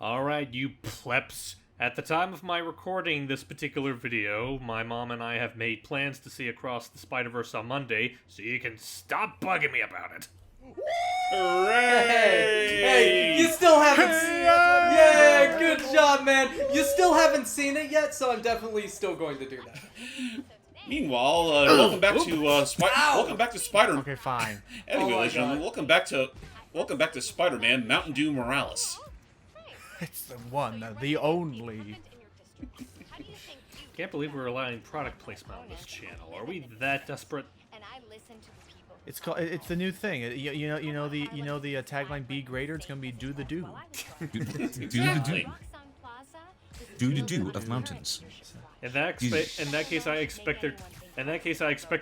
Alright, you plebs. At the time of my recording this particular video, my mom and I have made plans to see Across the Spider-Verse on Monday, so you can stop bugging me about it. Hooray! Hey, you still haven't seen it. Yeah, good job, man. You still haven't seen it yet, so I'm definitely still going to do that. Meanwhile, welcome back to Spider. Okay, fine. Anyway, ladies and gentlemen, welcome back to Spider-Man: Mountain Dew Morales. It's the one, the only. Can't believe we're allowing product placement on this channel. Are we that desperate? It's called. It's the new thing. You know the tagline. Be greater. It's gonna be do the do. Do the do. Do the do of mountains. In that case, I expect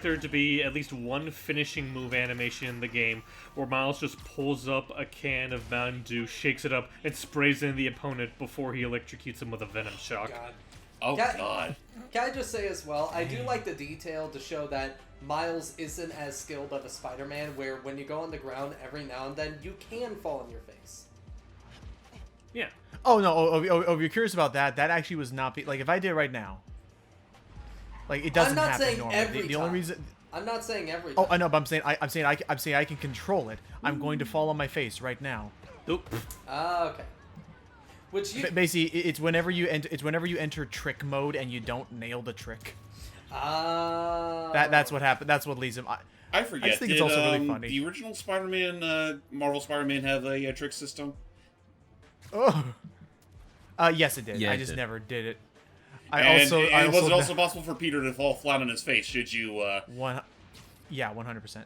there to be at least one finishing move animation in the game where Miles just pulls up a can of Mountain Dew, shakes it up, and sprays in the opponent before he electrocutes him with a venom shock. God. Oh, God. Can I just say as well, I do like the detail to show that Miles isn't as skilled of a Spider-Man, where when you go on the ground every now and then, you can fall on your face. Yeah. Oh no! If you're curious about that, that actually was not like if I did it right now. Like it doesn't happen saying normally. every The only time. reason. I'm not saying every time. Oh, I know, but I'm saying I can control it. I'm going to fall on my face right now. Oop. Okay. Which you Basically, it's whenever you enter trick mode and you don't nail the trick. That's what happened. That's what leads him. I forget. I just think it's also really funny. The original Spider-Man, Marvel Spider-Man, have a trick system? Oh. Yes, it did. Yeah, I it just did. never did it. Was it also possible for Peter to fall flat on his face? Should you? Yeah, 100%.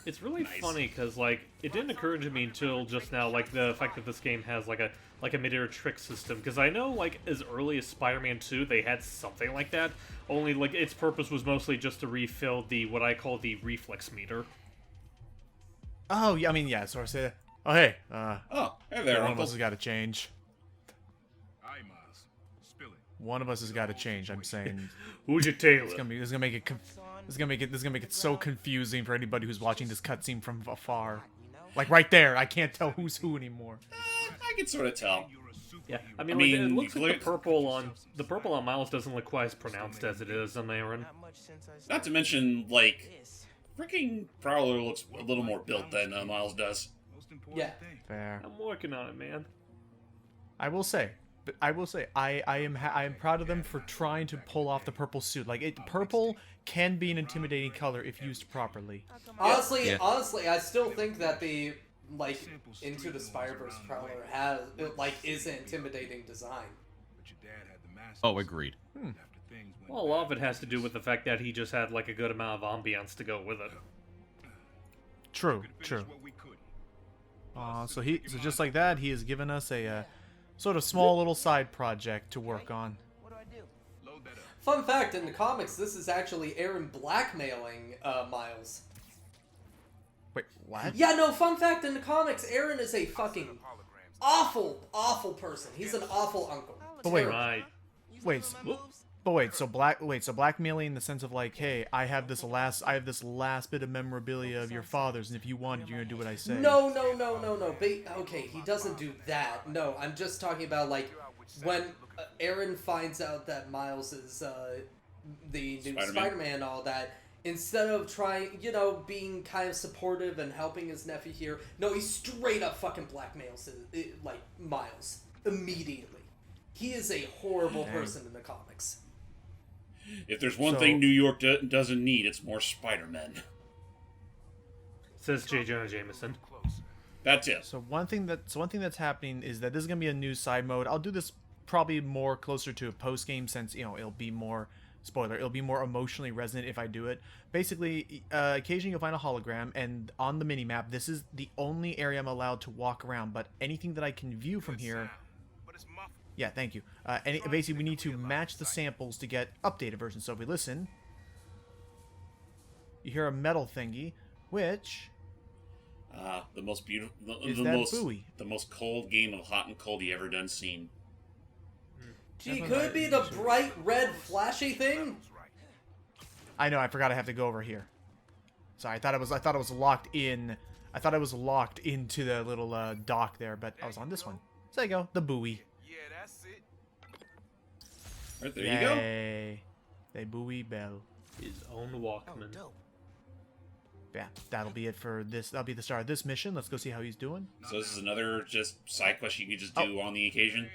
It's really Nice. funny because like it didn't occur to me until just now, like the fact that this game has like a mid-air trick system. Because I know like as early as Spider-Man 2, they had something like that. Only like its purpose was mostly just to refill the what I call the reflex meter. Oh yeah, I mean yeah. So I say, oh hey, Oh, hey there, one of Uncle. us has got to change. Aye, Miles. Spill it. One of us has got to change. I'm saying Who's your Tailor? this is gonna make it so confusing for anybody who's watching this cutscene from afar. Like right there, I can't tell who's who anymore. I can sort of tell. Yeah, I mean, mean, like, it looks you like the purple on Miles doesn't look quite as pronounced as it is on Aaron. Not to mention, like, freaking Prowler looks a little more built than Miles does. Most important Yeah. thing. Fair. I'm working on it, man. I will say, I am proud of them for trying to pull off the purple suit. Like purple can be an intimidating color if used properly. honestly, Yeah. I still think that the Into the Spider-Verse Prowler is an intimidating design. But your dad had the master. Oh, agreed. After things went Well, a lot of it has to do with the fact that he just had like a good amount of ambiance to go with it. True, finish true. what we could. So just like that, he has given us a sort of small little side project to work on. Load that up. Fun fact, in the comics, this is actually Aaron blackmailing Miles. Wait, what? Yeah, no, fun fact, in the comics, Aaron is a fucking awful person. He's an awful uncle. But wait, Terrible. Right. wait, so blackmailing in the sense of like, hey, I have this last bit of memorabilia of your father's, and if you want it, you're gonna do what I say. No. Okay, he doesn't do that. No, I'm just talking about, like, when Aaron finds out that Miles is the new Spider-Man and all that, instead of trying, being kind of supportive and helping his nephew here, no, he straight up fucking blackmails, Miles. Immediately. He is a horrible person in the comics. If there's one So- thing New York doesn't need, it's more Spider-Men. Says J. Jonah Jameson. That's it. So one thing that's happening is that this is gonna be a new side mode. I'll do this probably more closer to a post game since it'll be more it'll be more emotionally resonant if I do it. Basically, occasionally you'll find a hologram, and on the mini map, this is the only area I'm allowed to walk around. But anything that I can view from here, But it's muffled. yeah, thank you. Basically, we need to match the samples to get updated versions. So if we listen, you hear a metal thingy, which The most beautiful, Is that buoy? the most cold game of hot and cold you ever done seen. Gee, could it be the bright red flashy thing? I know I forgot I have to go over here. Sorry, I thought it was locked in. I thought I was locked into the little dock there, but I was on this one. So there you go, the buoy. Yeah, that's it. Right, there you go. Yay. The buoy bell. His own Walkman. Yeah, that'll be it for this. That'll be the start of this mission. Let's go see how he's doing. So this is another just side quest you could just do on the occasion.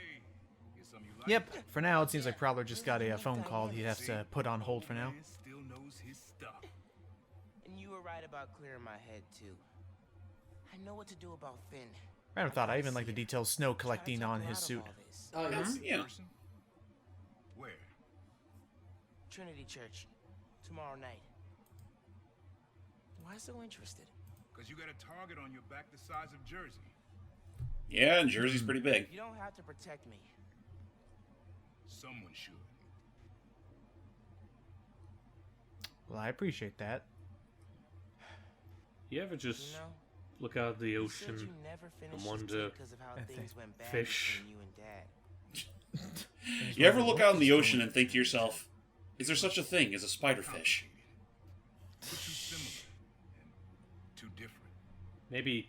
Get something you like. Yep. For now, it seems like Prowler just got a phone call he has to put on hold for now. Man still knows his stuff. And you were right about clearing my head, too. I know what to do about Finn. Random thought. I even like the details snow collecting on his suit. Oh, yeah. Yeah. Where? Trinity Church. Tomorrow night. Why so interested? Because you got a target on your back the size of Jersey. Yeah, and Jersey's pretty big. You don't have to protect me. Someone should. Well, I appreciate that. You ever just You know, look out at the you said ocean you never finished and the wonder, tape 'cause of how I things think went bad fish. between you and Dad. You ever look out in the ocean and think to yourself, is there such a thing as a spiderfish? Too similar and too different. maybe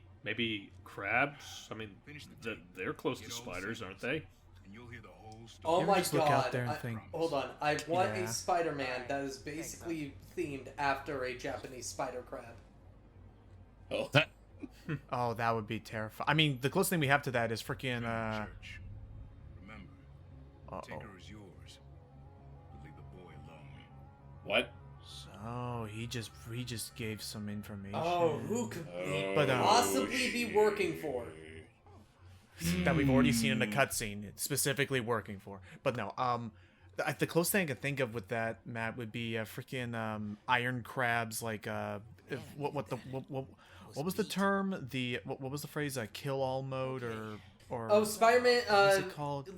crabs? I mean, Finish the tape. they're close to Get all spiders, aren't sentences, they? And you'll hear the whole story. Oh You my just look god. out there and I- think- hold on. I want Yeah. a Spider-Man Alright, that is thanks, basically themed after a Japanese spider crab. Oh, Oh, that would be terrifying. I mean, the closest thing we have to that is freaking Church. Remember, uh-oh. Taker is yours. But leave the boy alone. what? So he just gave some information. Oh, who could he But, possibly be working for? That we've already seen in the cutscene, it's specifically working for. But no, the closest thing I could think of with that, Matt, would be freaking iron crabs. Like what was the term? What was the phrase? Kill all mode or Oh, Spider-Man. What's it called?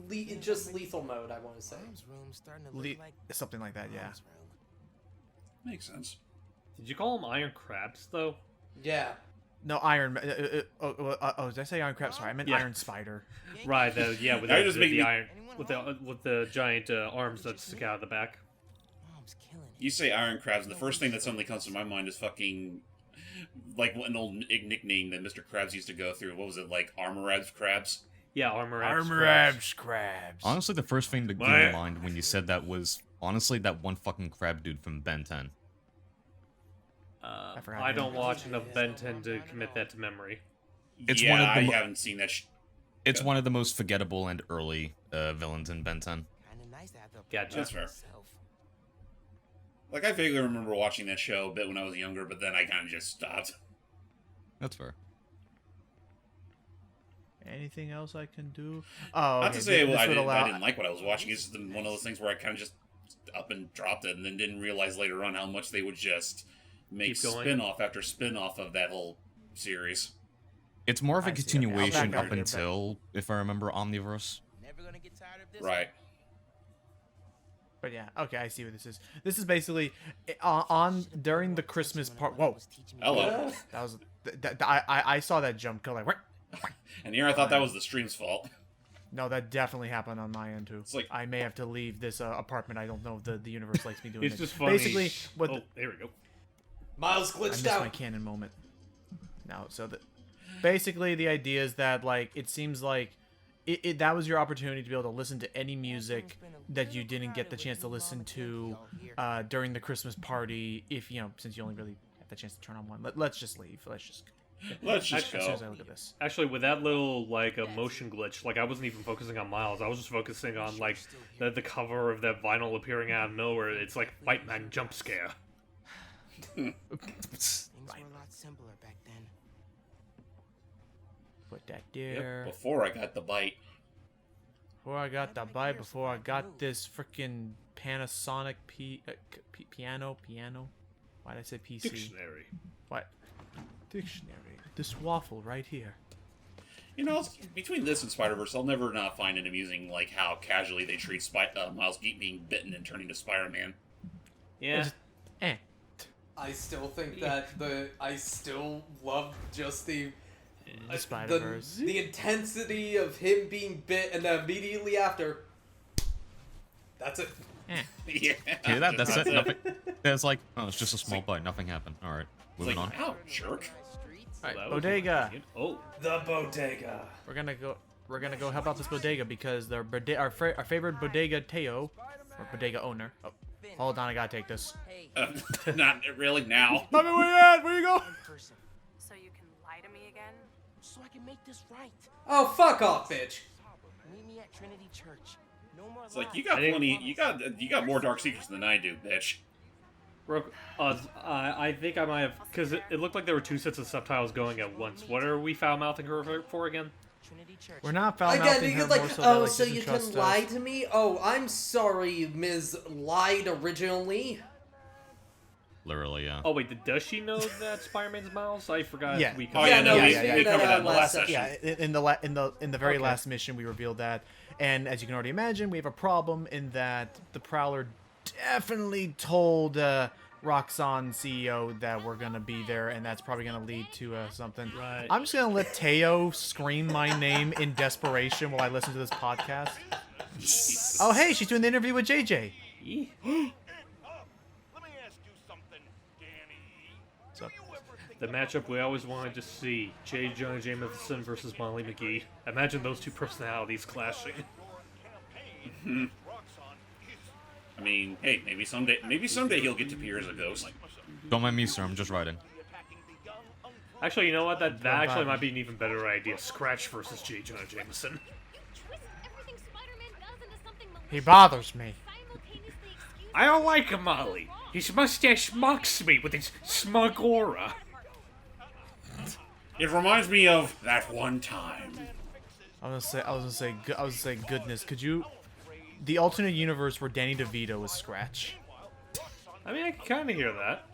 Just lethal mode. I want to say. Mom's room starting to Le- look like something like that. Yeah. Mom's room. Makes sense. Did you call them iron crabs though? Yeah. No, iron. Did I say iron crab? Sorry, I meant Yeah. iron spider. Right. Yeah. With Now the, you're just the, making the me- iron with the giant arms that stick out of the back. Mom's killing it. You say iron crabs, and the first thing that suddenly comes to my mind is fucking like an old nickname that Mr. Krabs used to go through. What was it, like Armorabs crabs? Yeah, armor crabs. Honestly, the first thing that came to mind when you said that was honestly that one fucking crab dude from Ben 10. I forgot I his don't name. watch enough Ben 10 to commit that to memory. It's yeah, one of the I mo- haven't seen that. It's one of the most forgettable and early villains in Ben 10. Kinda nice to have the Gotcha. That's fair. myself. Like, I vaguely remember watching that show a bit when I was younger, but then I kind of just stopped. That's fair. Anything else I can do? Oh, Not to say this I would didn't, allow- I didn't like what I was watching. It's just one of those things where I kind of just up and dropped it, and then didn't realize later on how much they would just make Keep going. spin-off after spin-off of that whole series. It's more of a I see, okay. I'll continuation back up up here, until, if I remember, Omniverse. Never gonna get tired of this. Right. But yeah, okay, I see what this is. This is basically on during the Christmas part. Whoa, Hello. that was I saw that jump cut like what? And here I thought that was the stream's fault. No, that definitely happened on my end too. It's like- I may have to leave this apartment. I don't know if the universe likes me doing It's it. just funny. Basically, what Oh, there we go. Miles I glitched missed my out. canon moment. No, so basically the idea is that like it seems like that was your opportunity to be able to listen to any music that you didn't get the chance to listen to during the Christmas party. If since you only really had the chance to turn on one, let's just leave. Let's just Let's just as soon as go. I look at this. Actually, with that little like motion glitch, like I wasn't even focusing on Miles. I was just focusing on like the cover of that vinyl appearing out of nowhere. It's like White Man jump scare. Things were a lot simpler back then. Put that Yep, there. before I got the bite. Before I got the bite, before I got this freaking Panasonic piano. Why'd I say PC? Dictionary. What? Dictionary. This waffle right here. You know, between this and Spider-Verse, I'll never not find it amusing, like, how casually they treat Miles being bitten and turning to Spider-Man. Yeah. Eh. I still think that I still love just the Spider-Verse. the intensity of him being bit and then immediately after. That's it. Eh. Yeah. Okay, that's it. Nothing. It's like, oh, it's just a small bite. Nothing happened. All right, It's moving like, on. ow, jerk. Alright, That was bodega. convenient. Oh, The bodega. We're gonna go we're gonna go help out this bodega because our favorite bodega Teo, or bodega owner. Oh, hold on, I gotta take this. Hey, Not really now. Mommy, where you at? Where you go? one person, So you can lie to me again? so I can make this right. Oh, fuck off, bitch. Meet me at Trinity Church. No more It's like lies. you got plenty. You got more dark secrets than I do, bitch. I think I might have, because it looked like there were 2 sets of subtitles going at once. What are we foul-mouthing her for again? Trinity Church. We're not foul Again, mouthing you her could like, more so oh, that, like, so she you doesn't can trust lie us. to me? Oh, I'm sorry, Ms. Lied originally. Literally, yeah. Oh wait, does she know that Spider-Man's Miles? I forgot. Yeah. We Oh yeah, no, we we figured covered that that out in the last last session. Yeah, in the very last mission, we revealed that, and as you can already imagine, we have a problem in that the Prowler definitely told Roxxon CEO that we're gonna be there, and that's probably gonna lead to something. Right. I'm just gonna let Teo scream my name in desperation while I listen to this podcast. Oh, hey, she's doing the interview with JJ. Eeh. Let me ask you something, Danny. So, The matchup we always wanted to see: J. Jonah Jameson versus Molly McGee. Imagine those 2 personalities clashing. I mean, hey, maybe someday he'll get to appear as a ghost. Don't mind me, sir. I'm just writing. Actually, you know what? That actually might be an even better idea. Scratch versus J. Jonah Jameson. Twist everything Spider-Man does into something he malicious, bothers me. simultaneously excuse I don't like him, Molly. His mustache mocks me with its smug aura. It reminds me of that one time. I was gonna say, goodness, could you, the alternate universe where Danny DeVito was Scratch? I mean, I can kind of hear that.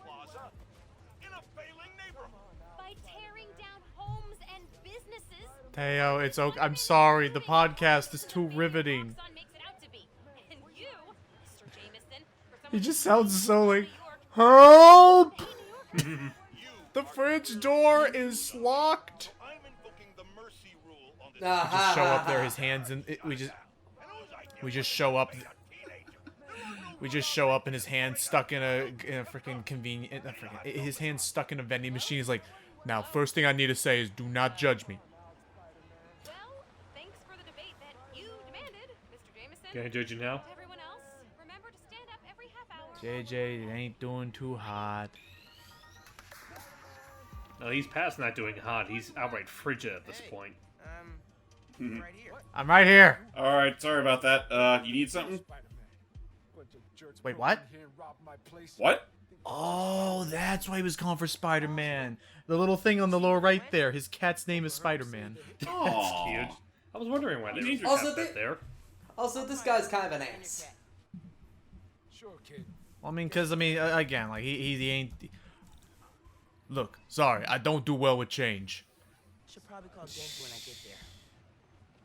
by tearing down homes and businesses. Teo, it's okay. I'm sorry. The podcast is too riveting. Roxxon makes it out to be. And you, Mr. Jameson, for He someone just who sounds so like, New York, help! New York, The fridge door is locked. I'm invoking the mercy rule on this. Just show up there, his hands in. We just show up. We just show up and his hand stuck in a freaking convenient. His hand stuck in a vending machine. He's like, now, first thing I need to say is, do not judge me. well, thanks for the debate that you demanded, Mr. Jameson. Can I judge you now? To everyone else, remember to stand up every half hour. JJ, it ain't doing too hot. No, he's past not doing hot. He's outright frigid at this point. right here. I'm right here. All right, sorry about that. You need something? Wait, what? What? Oh, that's why he was calling for Spider-Man. The little thing on the lower right there. His cat's name is Spider-Man. Aw. Cute. I was wondering why they need were your Also, that there. Also, this guy's kind of an ass. Sure, kid. Well, I mean, because, I mean, again, like, he ain't... Look, sorry, I don't do well with change. Should probably call James when I get there.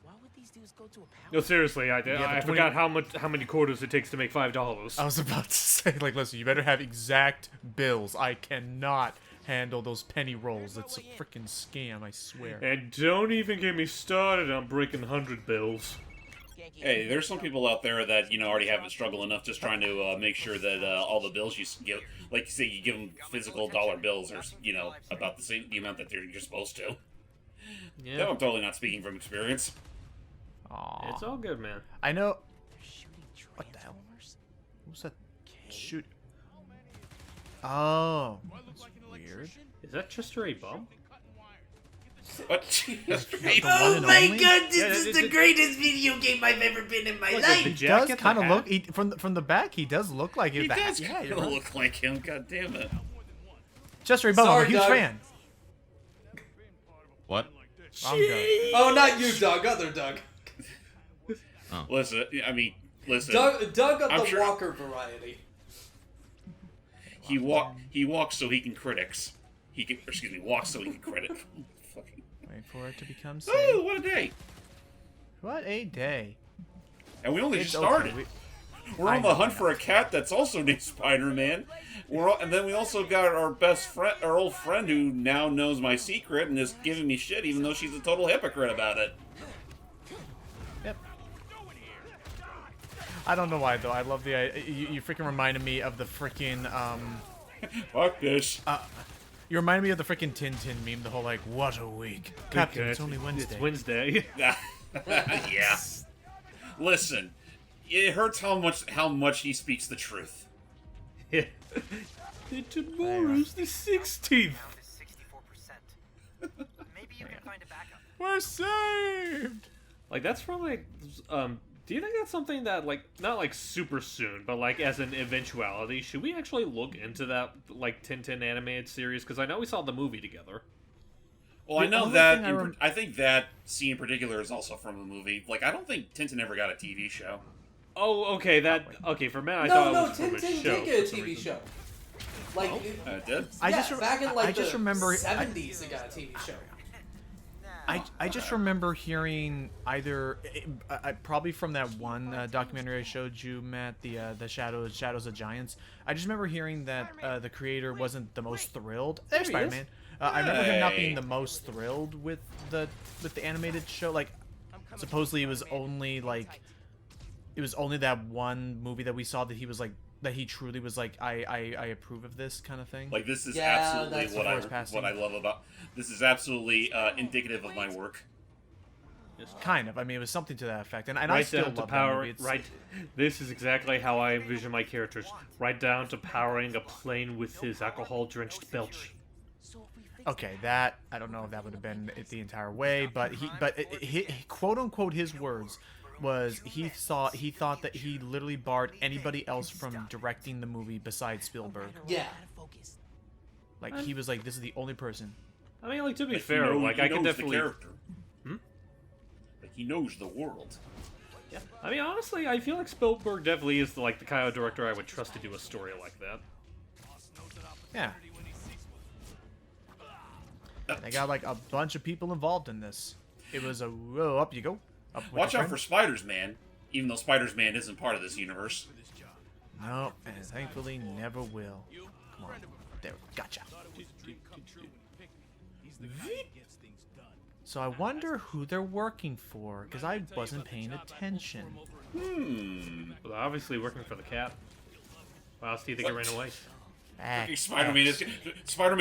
Why would these dudes go to a No, palace? seriously, I but forgot how many quarters it takes to make $5. I was about to say, like, listen, you better have exact bills. I cannot handle those penny rolls. It's a freaking scam, I swear. And don't even get me started on breaking 100 bills. Hey, there's some people out there that already have it struggle enough just trying to make sure that all the bills you give, like you say, you give them physical dollar bills, are about the amount that you're supposed to. Yeah, No, I'm totally not speaking from experience. Aw. it's all good, man. I know... Shooting What the hell? Transformers? What's that? Shoot. Oh. That's weird. Is that Chester A. Bum? What? The one and only? god, Yeah, is the greatest video game I've ever been in my Look, life! the He jacket, does the kind of hat. look... from the back, he does look like... He does Yeah, kind you're of right. look like him. God damn it. Chester A. Bum, I'm Sorry, a huge Doug. fan. What? I'm good. Oh, not you, Doug. Other Doug. Listen, I mean, listen. Doug of I'm the sure- Walker variety. He walks so he can critics. Walks so he can credit. Fucking. Wait for it to become safe. Ooh, what a day! What a day. And we only It's just started. okay. We're on the hunt for a cat that's also named Spider-Man. And then we also got our old friend who now knows my secret and is giving me shit, even though she's a total hypocrite about it. Yep. I don't know why though. I love the you freaking reminded me of the freaking Fuck this. you reminded me of the freaking Tintin meme. The whole like, what a week, Captain. It's only Wednesday. It's Wednesday. Yeah. Listen, it hurts how much he speaks the truth. Yeah. Tomorrow's the 16th. Maybe you can find a backup. We're saved. Like, that's probably, do you think that's something that, like, not like super soon, but like as an eventuality, should we actually look into that, like, Tintin animated series? Because I know we saw the movie together. Well, I know that, I think that scene in particular is also from a movie. Like, I don't think Tintin ever got a TV show. Oh, okay, okay, for a minute I thought it was from a Tintin show. did get a TV show. Like, It did? back in like the remember 70s it got a TV show. I just remember hearing either probably from that one documentary I showed you, Matt, the Shadows of Giants. I just remember hearing that the creator wasn't the most thrilled. There's Spider-Man. I remember him not being the most thrilled with the animated show. Like, supposedly it was only that one movie that we saw that he was like, that he truly was like, I approve of this kind of thing. Like, this is Yeah, absolutely that's what I love about. This is absolutely indicative of my work. Kind of. I mean, it was something to that effect, and I Right still down to love power. that movie. Right, this is exactly how I envision my characters. Right down to powering a plane with his alcohol-drenched belch. Okay, that I don't know if that would have been it the entire way, but he quote unquote his words was he thought that he literally barred anybody else from directing the movie besides Spielberg. Yeah. Like, he was like, this is the only person. I mean, like, to be Like, fair, like, I can knows definitely... the character. Like, he knows the world. Yeah. I mean, honestly, I feel like Spielberg definitely is the kind of director I would trust to do a story like that. Yeah. They got like a bunch of people involved in this. It was up you go. Up with Watch your out for friend. Spiders Man, even though Spiders Man isn't part of this universe. No, and thankfully never will. Come on. There, gotcha. So I wonder who they're working for, because I wasn't paying attention. Well, obviously working for the Cap. Why else do you think it ran away? Spider-Man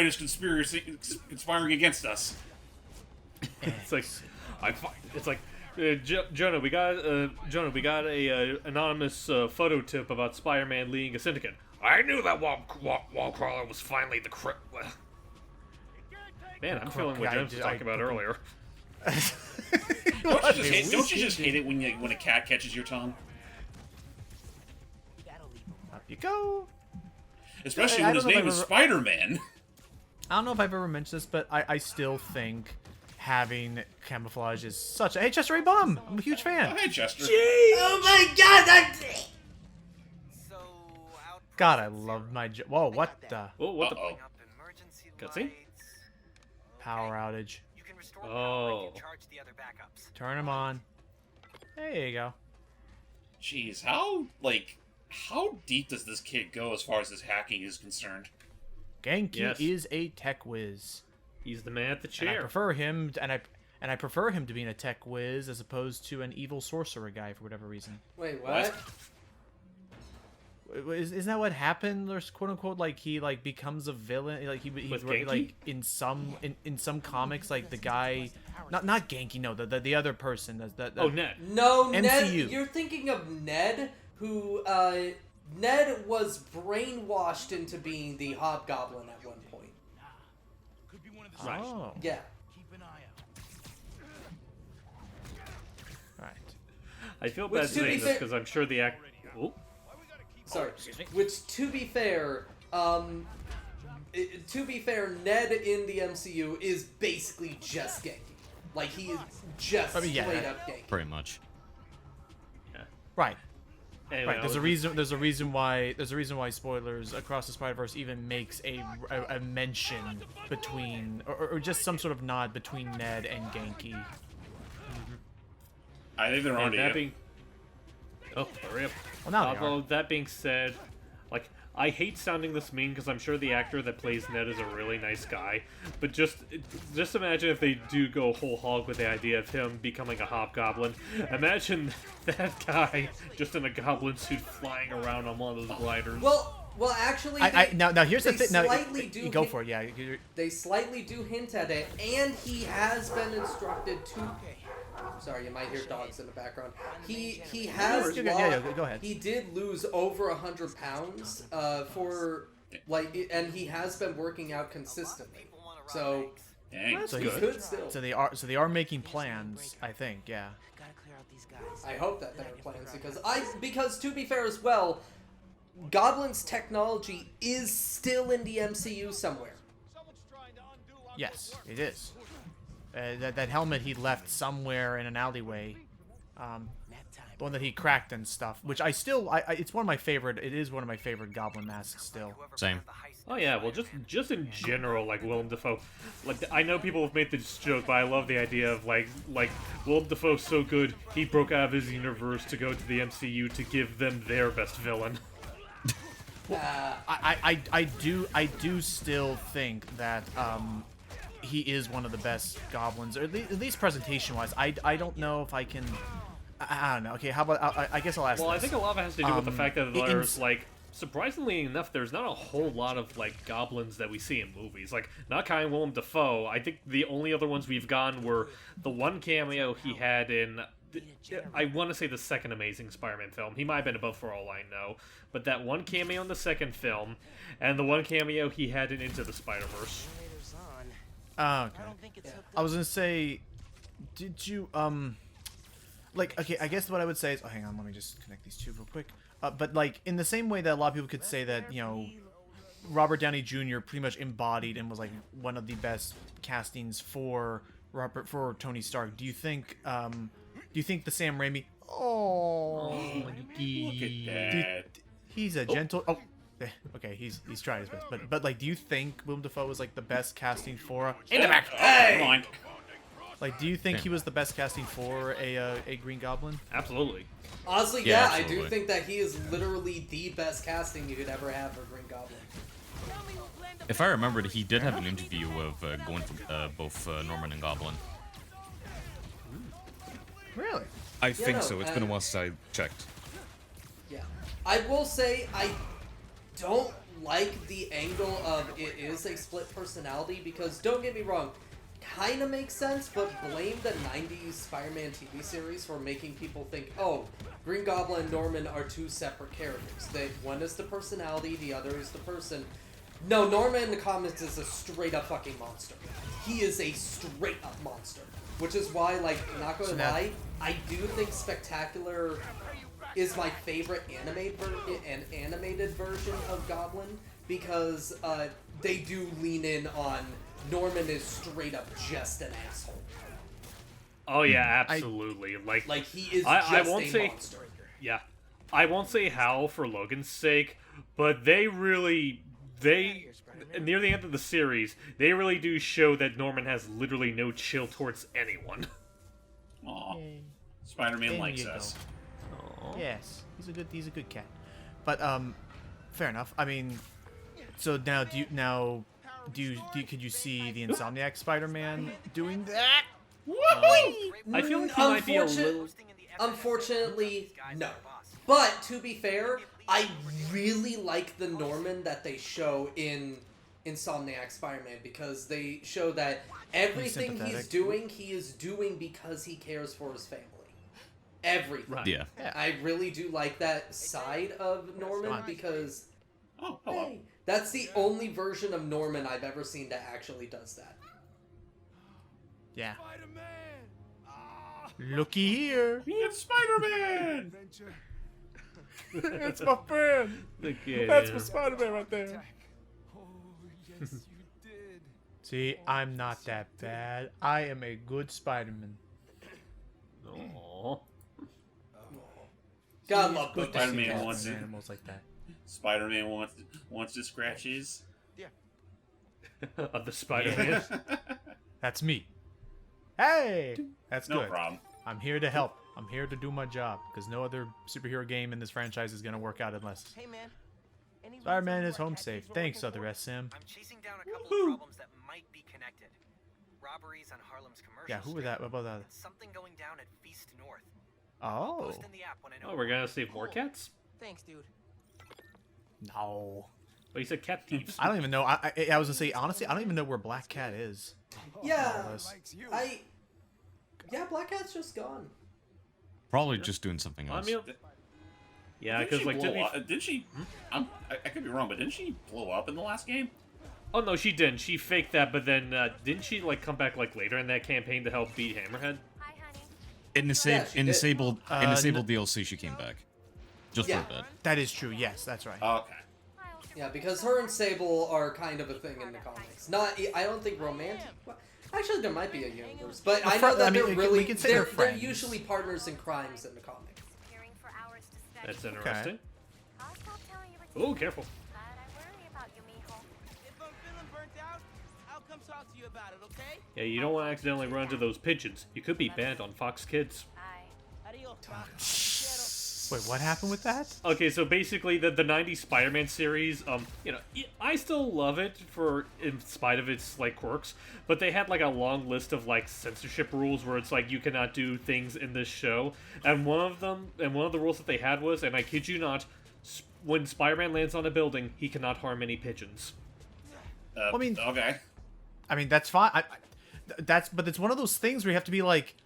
is conspiring against us. It's like, Jonah, we got a anonymous photo tip about Spider-Man leading a syndicate. I knew that Wallcrawler was finally the Man, I'm feeling what James was talking about earlier. Don't you just hate it when a cat catches your tongue? Up you go. Especially when his name is Spider-Man. I don't know if I've ever mentioned this, but I still think having camouflage is such a... Hey, Chester A. Bum! I'm a huge fan. Oh, hey, Chester. Oh my god! God, I love my... Whoa, what the... Oh, what Uh-oh. the... Cutscene? Power outage. Oh. Turn them on. There you go. Jeez, how deep does this kid go as far as his hacking is concerned? Genki Yes. is a tech whiz. He's the man at the And I chair. prefer him, and I prefer him to being a tech whiz as opposed to an evil sorcerer guy for whatever reason. Wait, what? Isn't that what happened? There's quote unquote like he like becomes a villain. Like he With like Genki? in some comics like the guy, not Genki, no, the other person. Oh, Ned. No, MCU. Ned. You're thinking of Ned, who Ned was brainwashed into being the Hobgoblin at one point. Right. Oh, Yeah. right. I feel Which, bad to be saying this fair- because I'm sure the act... Oh. Sorry. Which, to be fair, Ned in the MCU is basically just Genki. Like, he is just straight up Genki. Pretty much. Right. Anyway, Right. There's a reason why spoilers across the Spider-Verse even makes a mention between or just some sort of nod between Ned and Genki. I think they're on And that to you. being... Oh, hurry up. Well, now they Although, are. that being said, like, I hate sounding this mean because I'm sure the actor that plays Ned is a really nice guy, but just imagine if they do go whole hog with the idea of him becoming a hobgoblin. Imagine that guy just in a goblin suit flying around on one of those gliders. Well, actually, Now here's the they thing. Now slightly you do go hint- for it. Yeah. They slightly do hint at it, and he has been instructed to Sorry, you might hear dogs in the background. He has Go ahead. He did lose over 100 pounds for and he has been working out consistently. So Dang. So he could still. So they are making plans, I think. Yeah. Gotta clear out these guys. I hope that there are plans because to be fair as well, Goblin's technology is still in the MCU somewhere. Yes, it is. That helmet he left somewhere in an alleyway. The one that he cracked and stuff, which it's one of my favorite. It is one of my favorite Goblin masks still. Same. Oh yeah, well just in general, like Willem Dafoe, like I know people have made this joke, but I love the idea of like Willem Dafoe's so good he broke out of his universe to go to the MCU to give them their best villain. I do still think that he is one of the best Goblins, or at least presentation wise. I don't know if I can. I don't know. Okay, how about I guess I'll ask. Well, this. I think a lot of it has to do with the fact that there's like, surprisingly enough, there's not a whole lot of like goblins that we see in movies. Like, not counting Willem Dafoe, I think the only other ones we've gotten were the one cameo he had in, I want to say the second Amazing Spider-Man film. He might have been above for all I know, but that one cameo in the second film, and the one cameo he had in Into the Spider-Verse. Oh, okay. I was gonna say, did you like, okay, I guess what I would say is, oh, hang on, let me just connect these two real quick. But like, in the same way that a lot of people could say that, you know, Robert Downey Jr. pretty much embodied and was like one of the best castings for Tony Stark. Do you think the Sam Raimi? Oh, Look at that. He's a gentle. Oh, okay, he's trying his best. But like, do you think Willem Dafoe was like the best casting for In the back. Hey! Come on. Like, do you think he was the best casting for a Green Goblin? Absolutely. Honestly, Yeah, I absolutely. do think that he is literally the best casting you could ever have for Green Goblin. If I remembered, he did have an interview of going for both Norman and Goblin. Really? I think no, so. It's been a while since I checked. Yeah. I will say, I don't like the angle of it is a split personality, because don't get me wrong, kind of makes sense, but blame the 90s Spider-Man TV series for making people think, oh, Green Goblin and Norman are two separate characters. One is the personality, the other is the person. No, Norman in the comics is a straight-up fucking monster. He is a straight-up monster. Which is why, like, not gonna lie, I do think Spectacular is my favorite animated version of Goblin, because they do lean in on Norman is straight up just an asshole. Oh yeah, absolutely. Like he is I won't a say, monster. Yeah, I won't say how for Logan's sake, but they near the end of the series, they really do show that Norman has literally no chill towards anyone. Aw. Spider-Man There likes you us. Aww. Yes, he's a good cat. But fair enough. I mean, so now could you see the Insomniac Spider-Man doing that? I feel like he might be a little. Unfortunately, no. But to be fair, I really like the Norman that they show in Insomniac Spider-Man, because they show that everything he's doing, he is doing because he cares for his family. Everything. Right. Yeah. I really do like that side of Norman, because Oh, hello. hey, that's the only version of Norman I've ever seen that actually does that. Yeah. Looky here. It's Spider-Man! That's my friend. Look at That's him. my Spider-Man right there. See, I'm not that bad. I am a good Spider-Man. Aww. God love Good good Spider-Man cats wants and it. animals like that. Spider-Man wants to scratch his. Of the Spider-Man. That's me. Hey, that's No good. problem. I'm here to help. I'm here to do my job, because no other superhero game in this franchise is gonna work out unless Hey man. Any Spider-Man reason is more home tactics safe. we're Thanks, looking other for? SM. I'm chasing down a couple of problems that might be connected. Robberies on Harlem's commercial Yeah, who was that? What about that? and something going down at Feast North. Oh, Post in the app when I know Oh, we're gonna save more cats? Thanks, dude. no. But you said cat thieves. I don't even know. I was gonna say, honestly, I don't even know where Black Cat is. Yeah, Unless- Yeah, Black Cat's just gone. Probably just doing something else. I mean, yeah, Didn't because she like blow up? Didn't she? I could be wrong, but didn't she blow up in the last game? oh no, she didn't. She faked that, but then didn't she like come back like later in that campaign to help beat Hammerhead? Hi, honey. In disabled DLC, she came back. Just Yeah. for a bit. That is true. Yes, that's right. Okay. Yeah, because her and Sable are kind of a thing in the comics. Not, I don't think romantic. Well, actually, there might be a universe, but I know that I mean, they're we really can say they're, they're they're friends. usually partners in crimes in the comics. Disappearing for hours to study. That's interesting. I'll stop telling you Oh, careful. but I worry about you, mijo. If I'm feeling burnt out, I'll come talk to you about it, okay? Yeah, you don't want to accidentally run into those pigeons. You could be banned on Fox Kids. Bye. Adios. Wait, what happened with that? Okay, so basically the 90s Spider-Man series, you know, I still love it for in spite of its like quirks, but they had like a long list of like censorship rules where it's like you cannot do things in this show, and one of the rules that they had was, and I kid you not, when Spider-Man lands on a building, he cannot harm any pigeons. I mean, Okay. I mean that's fine. But it's one of those things where you have to be like,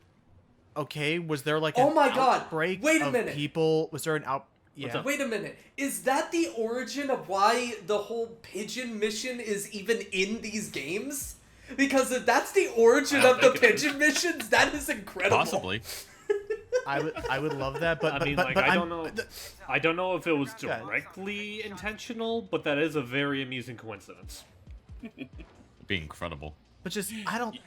okay, was there like Oh an my God, outbreak wait a of minute. people? Was there an out? What's Yeah. up? Wait a minute. Is that the origin of why the whole pigeon mission is even in these games? Because if that's the origin I of don't the think it is. pigeon missions, that is incredible. Possibly. I would love that, but I mean, but, like, but I I'm- don't know. I don't know if it was Yeah. directly intentional, but that is a very amusing coincidence. Be incredible. But just I don't.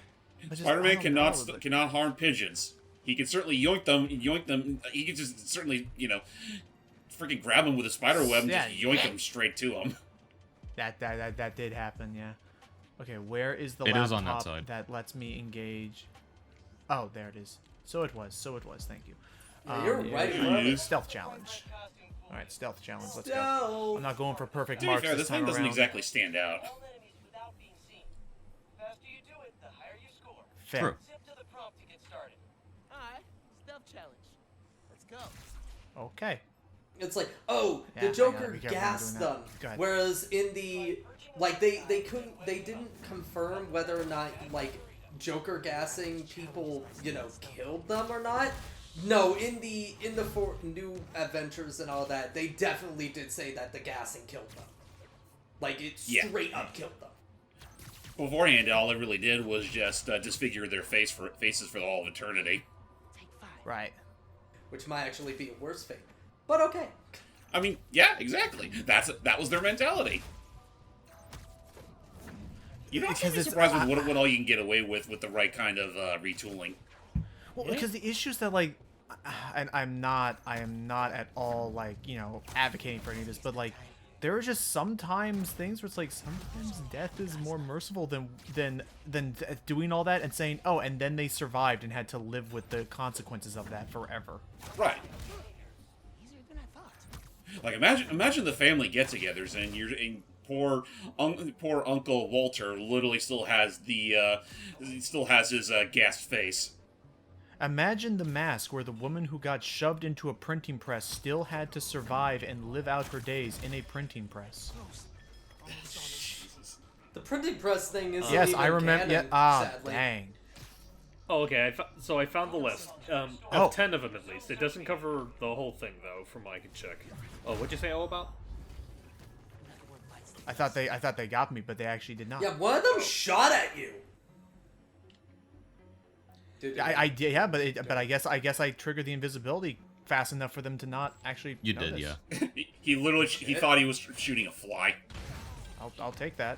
But just, I Spider-Man don't cannot know, but- cannot harm pigeons. He can certainly yoink them. He can just certainly, freaking grab them with a spider web and just Yeah. yoink them straight to him. That did happen, yeah. Okay, where is the It laptop is on that side. that lets me engage? Oh, there it is. So it was. Thank you. Yeah, you're right in front of us. Stealth challenge. All right, stealth challenge. Let's go. Stealth. I'm not going for perfect To be marks fair, this this time thing doesn't around. exactly stand out. Kill enemies without being seen. The faster you do it, the higher you score. Fair. True. Zip to the prompt to get started. Alright, stealth challenge. Let's go. Okay. It's like, oh, Yeah, the I gotta Joker be careful when gassed doing that. them. Go ahead. Whereas in the they didn't confirm whether or not like Joker gassing people, killed them or not. No, in the four new adventures and all that, they definitely did say that the gassing killed them. Like it Yeah. straight up killed them. Beforehand, all it really did was just disfigure their faces for all of eternity. Take 5. Right. Which might actually be a worse fate. But okay. I mean, yeah, exactly. That was their mentality. You know, Because I'm it's- surprised with what all you can get away with the right kind of retooling. Well, because the issues that like, and I am not at all like advocating for any of this, but like, there are just sometimes things where it's like sometimes death is more merciful than doing all that and saying, oh, and then they survived and had to live with the consequences of that forever. Right. Easier than I thought. Like imagine the family get-togethers and poor Uncle Walter literally still has his gassed face. Imagine the mask where the woman who got shoved into a printing press still had to survive and live out her days in a printing press. The printing press thing isn't Yes, even I remember. canon, sadly. Dang. Oh, okay. So I found the list. Of 10 of them at least. It doesn't cover the whole thing though, from what I can check. Oh, what'd you say all about? I thought they got me, but they actually did not. Yeah, one of them shot at you. I did, yeah, but I guess I triggered the invisibility fast enough for them to not actually. You did, notice. yeah. He thought he was shooting a fly. I'll take that.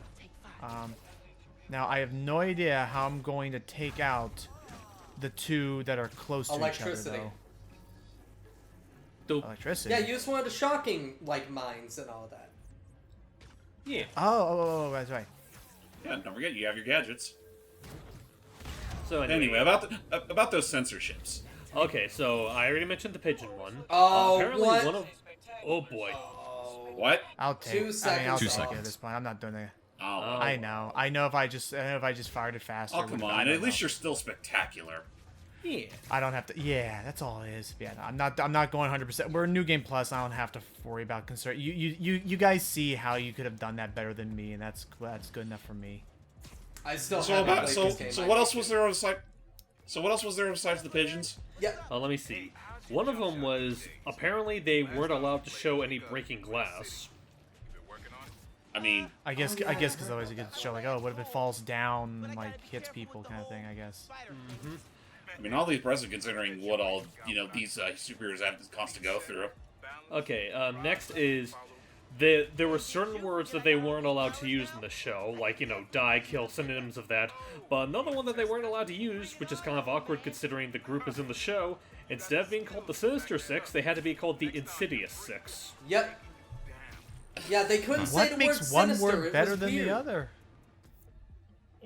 Now I have no idea how I'm going to take out the two that are close to Electricity. each other. Dope. Though. Electricity. Yeah, use one of the shocking mines and all that. Yeah. Oh, that's right. Yeah, don't forget you have your gadgets. So Anyway, about those censorships. Okay, so I already mentioned the pigeon one. Oh, Apparently what? one of. Oh boy. What? I'll take. 2 I mean, I'll seconds take off. it at this point. I'm not doing it. Oh, I know. I know if I just fired it faster. oh come on! At least you're still spectacular. Yeah. I don't have to. Yeah, that's all it is. Yeah, no, I'm not going 100%. We're New Game Plus. I don't have to worry about concern. You guys see how you could have done that better than me, and that's good enough for me. I still So haven't about played so this game. so I what think else was there on So what else was there besides the pigeons? Yeah. Let me see. One of them was, apparently they weren't allowed to show any breaking glass. I mean... I guess because otherwise you could show, like, oh, what if it falls down and, like, hits people kind of thing, I guess. Mm-hmm. I mean, all these impressive considering what all, these superheroes have to go through. Okay, next is... There were certain words that they weren't allowed to use in the show, like, die, kill, synonyms of that. But another one that they weren't allowed to use, which is kind of awkward considering the group is in the show, instead of being called the Sinister Six, they had to be called the Insidious Six. Yep. Yeah, they couldn't say the What makes word one sinister. word better was than weird. the other?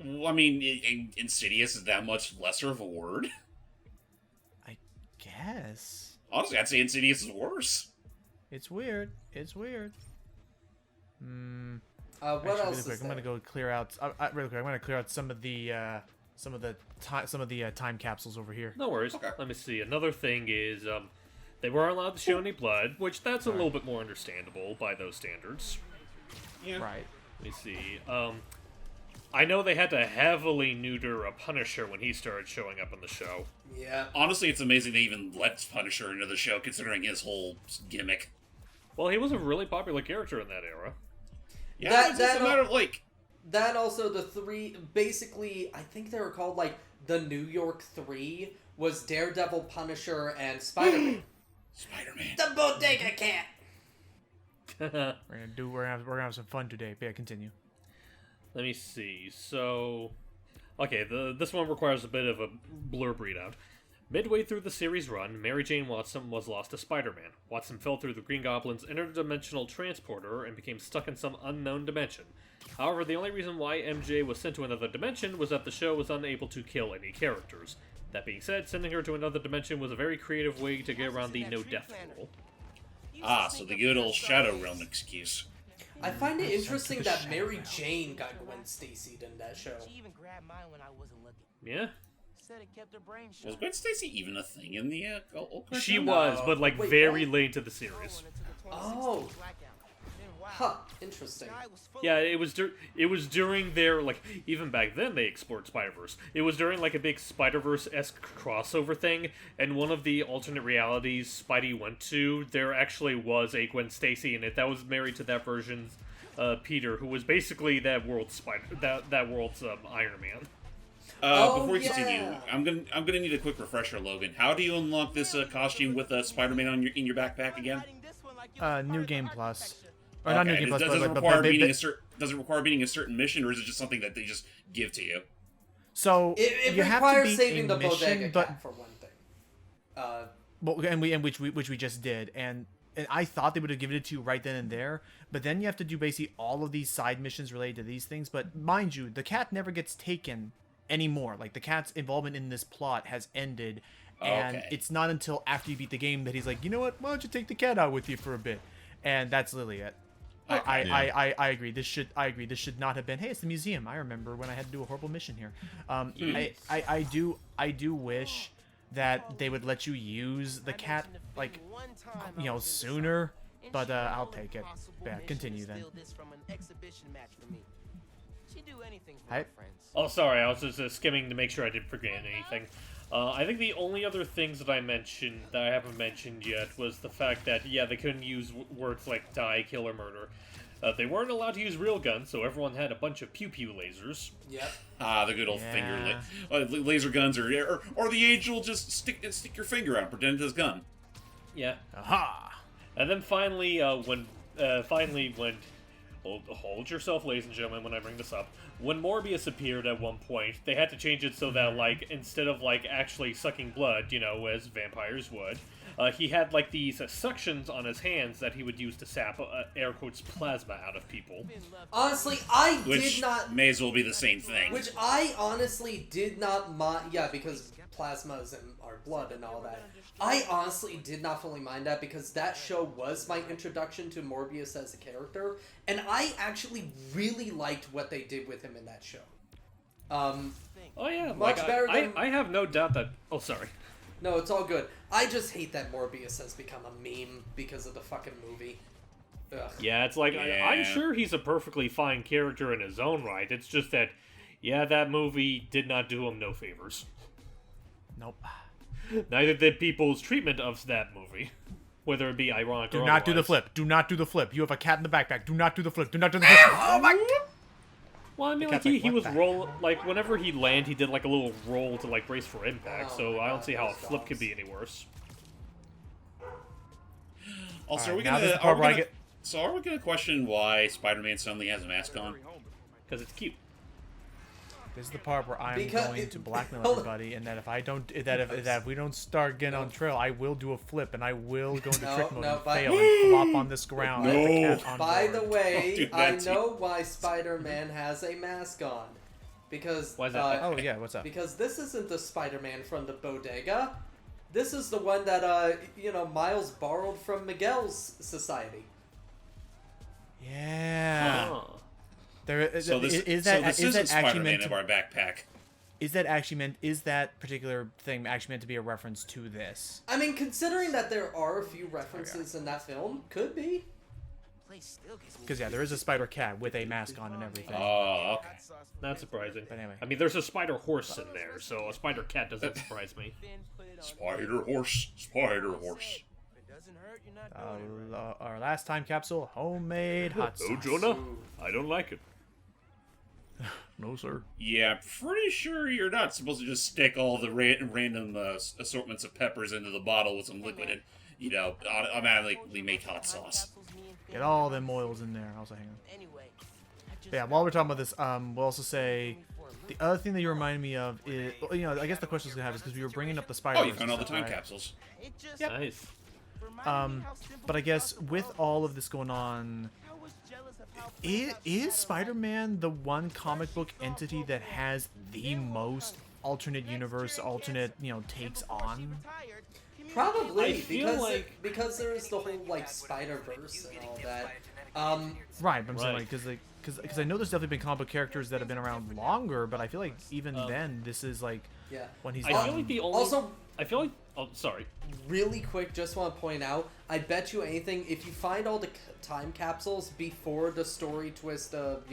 Well, I mean, Insidious is that much lesser of a word? I guess. Honestly, I'd say Insidious is worse. It's weird. It's weird. What Actually, else really is quick, I'm there? gonna go clear out. Really quick, I'm gonna clear out some of the time capsules over here. No worries. Okay. Let me see. Another thing is, they weren't allowed to show any blood, which that's a little bit more understandable by those standards. Yeah. Right. Let me see. I know they had to heavily neuter a Punisher when he started showing up on the show. Yeah. Honestly, it's amazing they even let Punisher into the show, considering his whole gimmick. Well, he was a really popular character in that era. Yeah, it's just a matter of, like... That also, the three, basically, I think they were called, like, the New York Three, was Daredevil, Punisher, and Spider-Man. Spider-Man. The Bodega Cat! We're gonna have some fun today. But yeah, continue. Let me see. So, okay, this one requires a bit of a blurb readout. Midway through the series run, Mary Jane Watson was lost to Spider-Man. Watson fell through the Green Goblin's interdimensional transporter and became stuck in some unknown dimension. However, the only reason why MJ was sent to another dimension was that the show was unable to kill any characters. That being said, sending her to another dimension was a very creative way to get around the no-death rule. Ah, so the good old Shadow Realm excuse. I find it interesting that Mary Jane got Gwen Stacy in that show. She even grabbed mine when I wasn't looking. Yeah? Said it kept her brain Was sharp. Gwen Stacy even a thing in the old cartoon? She was, but like Wait, very what? late to the series. Oh. Huh, interesting. Yeah, it was during their, like, even back then they explored Spider-Verse. It was during, like, a big Spider-Verse-esque crossover thing, and one of the alternate realities Spidey went to, there actually was a Gwen Stacy in it that was married to that version's Peter, who was basically that world's that world's Iron Man. Before we yeah. continue, I'm gonna need a quick refresher, Logan. How do you unlock this costume with Spider-Man in your backpack again? New Game Plus. Or not New Okay, Game Plus, does but it require beating a certain mission, or is it just something that they just give to you? So It you have to requires beat saving a the mission, Bodega but Cat for one thing. well, which we just did, and I thought they would have given it to you right then and there, but then you have to do basically all of these side missions related to these things. But mind you, the cat never gets taken anymore. Like, the cat's involvement in this plot has ended, and Okay. it's not until after you beat the game that he's like, you know what? Why don't you take the cat out with you for a bit? And that's literally it. I agree. This should not have been. Hey, it's the museum. I remember when I had to do a horrible mission here. I do wish that they would let you use the cat, like, sooner. But I'll take it. Yeah, continue then. Hi. Oh, sorry, I was just skimming to make sure I didn't forget anything. I think the only other things that I mentioned, that I haven't mentioned yet, was the fact that, yeah, they couldn't use words like die, kill, or murder. They weren't allowed to use real guns, so everyone had a bunch of pew-pew lasers. Yep. Ah, the good old finger laser guns, or the age will just stick your finger out and pretend it's a gun. Yeah. Aha! And then finally, when hold yourself, ladies and gentlemen, when I bring this up. When Morbius appeared at one point, they had to change it so that, like, instead of, like, actually sucking blood, as vampires would, he had, like, these suctions on his hands that he would use to sap, air quotes, plasma out of people. Honestly, Which may as well be the same thing. Which I honestly did not mind. Yeah, because plasma is in our blood and all that. I honestly did not fully mind that because that show was my introduction to Morbius as a character, and I actually really liked what they did with him in that show. Oh yeah, Much better than... I have no doubt that... Oh, sorry. No, it's all good. I just hate that Morbius has become a meme because of the fucking movie. Ugh. Yeah, it's like, Yeah. I'm sure he's a perfectly fine character in his own right. It's just that, yeah, that movie did not do him no favors. Nope. Neither did people's treatment of that movie, whether it be ironic or Do not do the otherwise. flip. Do not do the flip. You have a cat in the backpack. Do not do the flip. Do not do the flip. Oh my god! Well, I mean, The like cat's he like, was "What the roll like whenever he landed, he did like a little roll to like brace for impact. Oh So my I don't God, see how a those flip dogs. could be any worse. Also, Alright, are we now gonna? this is the part Are we where I gonna get- so are we gonna question why Spider-Man suddenly has a mask on? Because it's cute. This is the part where I'm Because going it- to blackmail hold on. everybody, and that if I don't, that if we don't start getting on trail, I will do a flip, and I will go into No, trick mode no, and but- fail and flop on this ground. No. with the cat on By board. the way, Don't do I that to know why Spider-Man has a mask on. Because Why is that? Oh yeah, what's up? because this isn't the Spider-Man from the bodega. This is the one that Miles borrowed from Miguel's society. Yeah. Huh. There So this, is so that this is isn't that actually Spider-Man meant of to, our backpack. is that particular thing actually meant to be a reference to this? I mean, considering that there are a few references in that film, could be. Because yeah, there is a spider cat with a mask on and everything. Oh, okay. Not surprising. But anyway. I mean, there's a spider horse in there, so a spider cat doesn't surprise me. Spider horse, spider horse. Our last time capsule, homemade hot sauce. Oh, Jonah, I don't like it. No, sir. Yeah, I'm pretty sure you're not supposed to just stick all the random assortments of peppers into the bottle with some liquid and, automatically make hot sauce. Get all them oils in there. Also, hang on. But yeah, while we're talking about this, we'll also say the other thing that you reminded me of is, I guess the question I was gonna have is because we were bringing up the spider. Oh, you found all the time capsules. Yep. Nice. But I guess with all of this going on, is Spider-Man the one comic book entity that has the most alternate universe, takes on? Probably I feel because there's the whole like Spider-Verse and all that. Right, but I'm saying Right. like because I know there's definitely been comic book characters that have been around longer, but I feel like even then this is like Yeah. when he's I done. feel like the only. Also, I feel like. Oh, sorry. really quick, just want to point out, I bet you anything, if you find all the time capsules before the story twist of,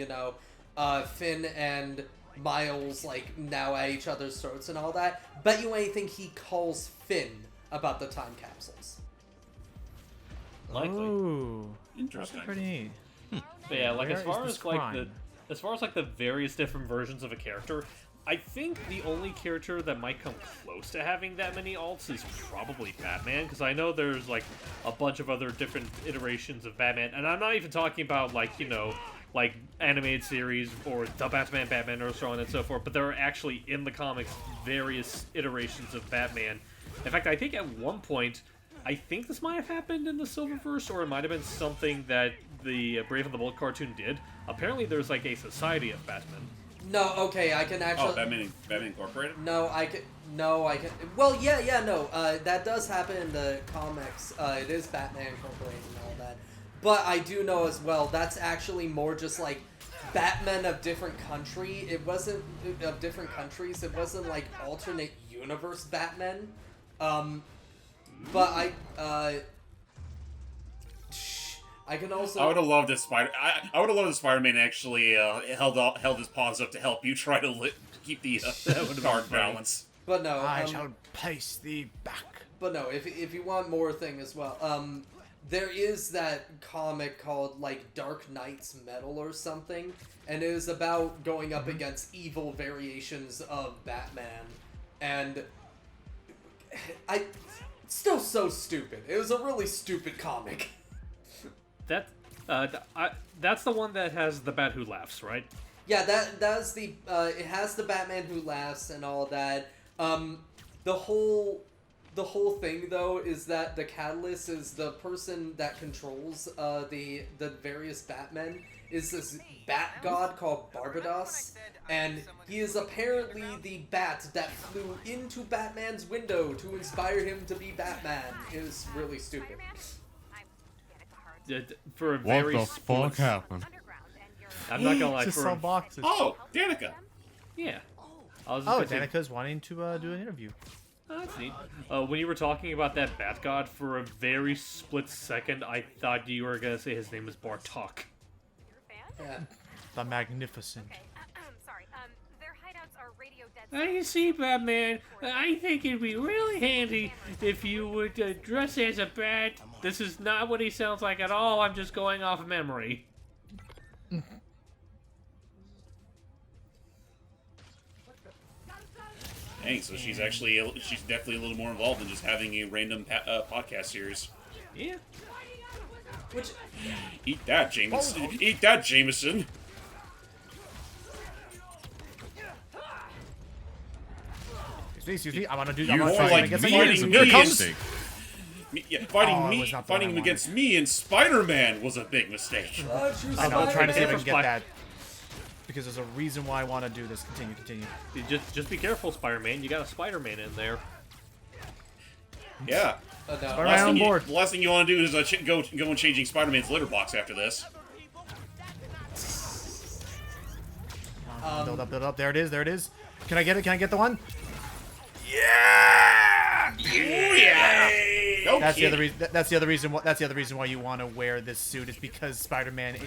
Finn and Miles, like, now at each other's throats and all that, bet you anything he calls Finn about the time capsules. Likely. Ooh, Interesting. pretty neat. But yeah, like Where as is far this as like crime? the various different versions of a character, I think the only character that might come close to having that many alts is probably Batman, because I know there's like a bunch of other different iterations of Batman, and I'm not even talking about like like animated series or the Batman or so on and so forth, but there are actually in the comics various iterations of Batman. In fact, I think at one point, I think this might have happened in the Silververse, or it might have been something that the Brave and the Bold cartoon did. Apparently, there's like a society of Batman. No, okay, I can actually... Oh, Batman Incorporated? No, I can... Well, no, that does happen in the comics. It is Batman Incorporated and all that. But I do know as well, that's actually more just like Batman of different country. It wasn't of different countries. It wasn't like alternate universe Batman. But I can also... I would have loved if Spider-Man actually held his paws up to help you try to keep the guard balance. But no, I shall place thee back. But no, if you want more thing as well, there is that comic called like Dark Knight's Metal or something, and it is about going up against evil variations of Batman, and it's still so stupid. It was a really stupid comic. That's the one that has the Bat Who Laughs, right? Yeah, that's the it has the Batman Who Laughs and all that. The whole thing though is that the Catalyst is the person that controls the various Batmen is this bat god called Barbados, and he is apparently the bat that flew into Batman's window to inspire him to be Batman. It is really stupid. For a What very the fuck happened? I'm not gonna lie. Just For saw a, boxes. Oh, Danica! yeah. I was just Oh, gonna say, Danica's wanting to do an interview. oh, that's neat. When you were talking about that Bat God, for a very split second, I thought you were gonna say his name is Bartok. You're a fan? Yeah. The Magnificent. Okay, sorry. Their hideouts are Radio I see, Batman. I think it'd be really handy if you would dress as a bat. This is not what he sounds like at all. I'm just going off of memory. Dang, so she's definitely a little more involved than just having a random podcast series. Yeah. Which, Eat that, Jameson. Eat that, Jameson. Excuse me, I want to do. You're I more wanna like get me some and games. me Here it and comes. fighting him against me and Spider-Man was a big mistake. I know, I'm trying to see if I can Spider-Man. get that. Because there's a reason why I want to do this. Continue. Just be careful, Spider-Man. You got a Spider-Man in there. Yeah. no. Spider-Man on board. The last thing you want to do is go and changing Spider-Man's litter box after this. Build up. There it is. Can I get it? Can I get the one? Yeah! No That's the kidding. other reason. That's the other reason. That's the other reason why you want to wear this suit is because Spider-Man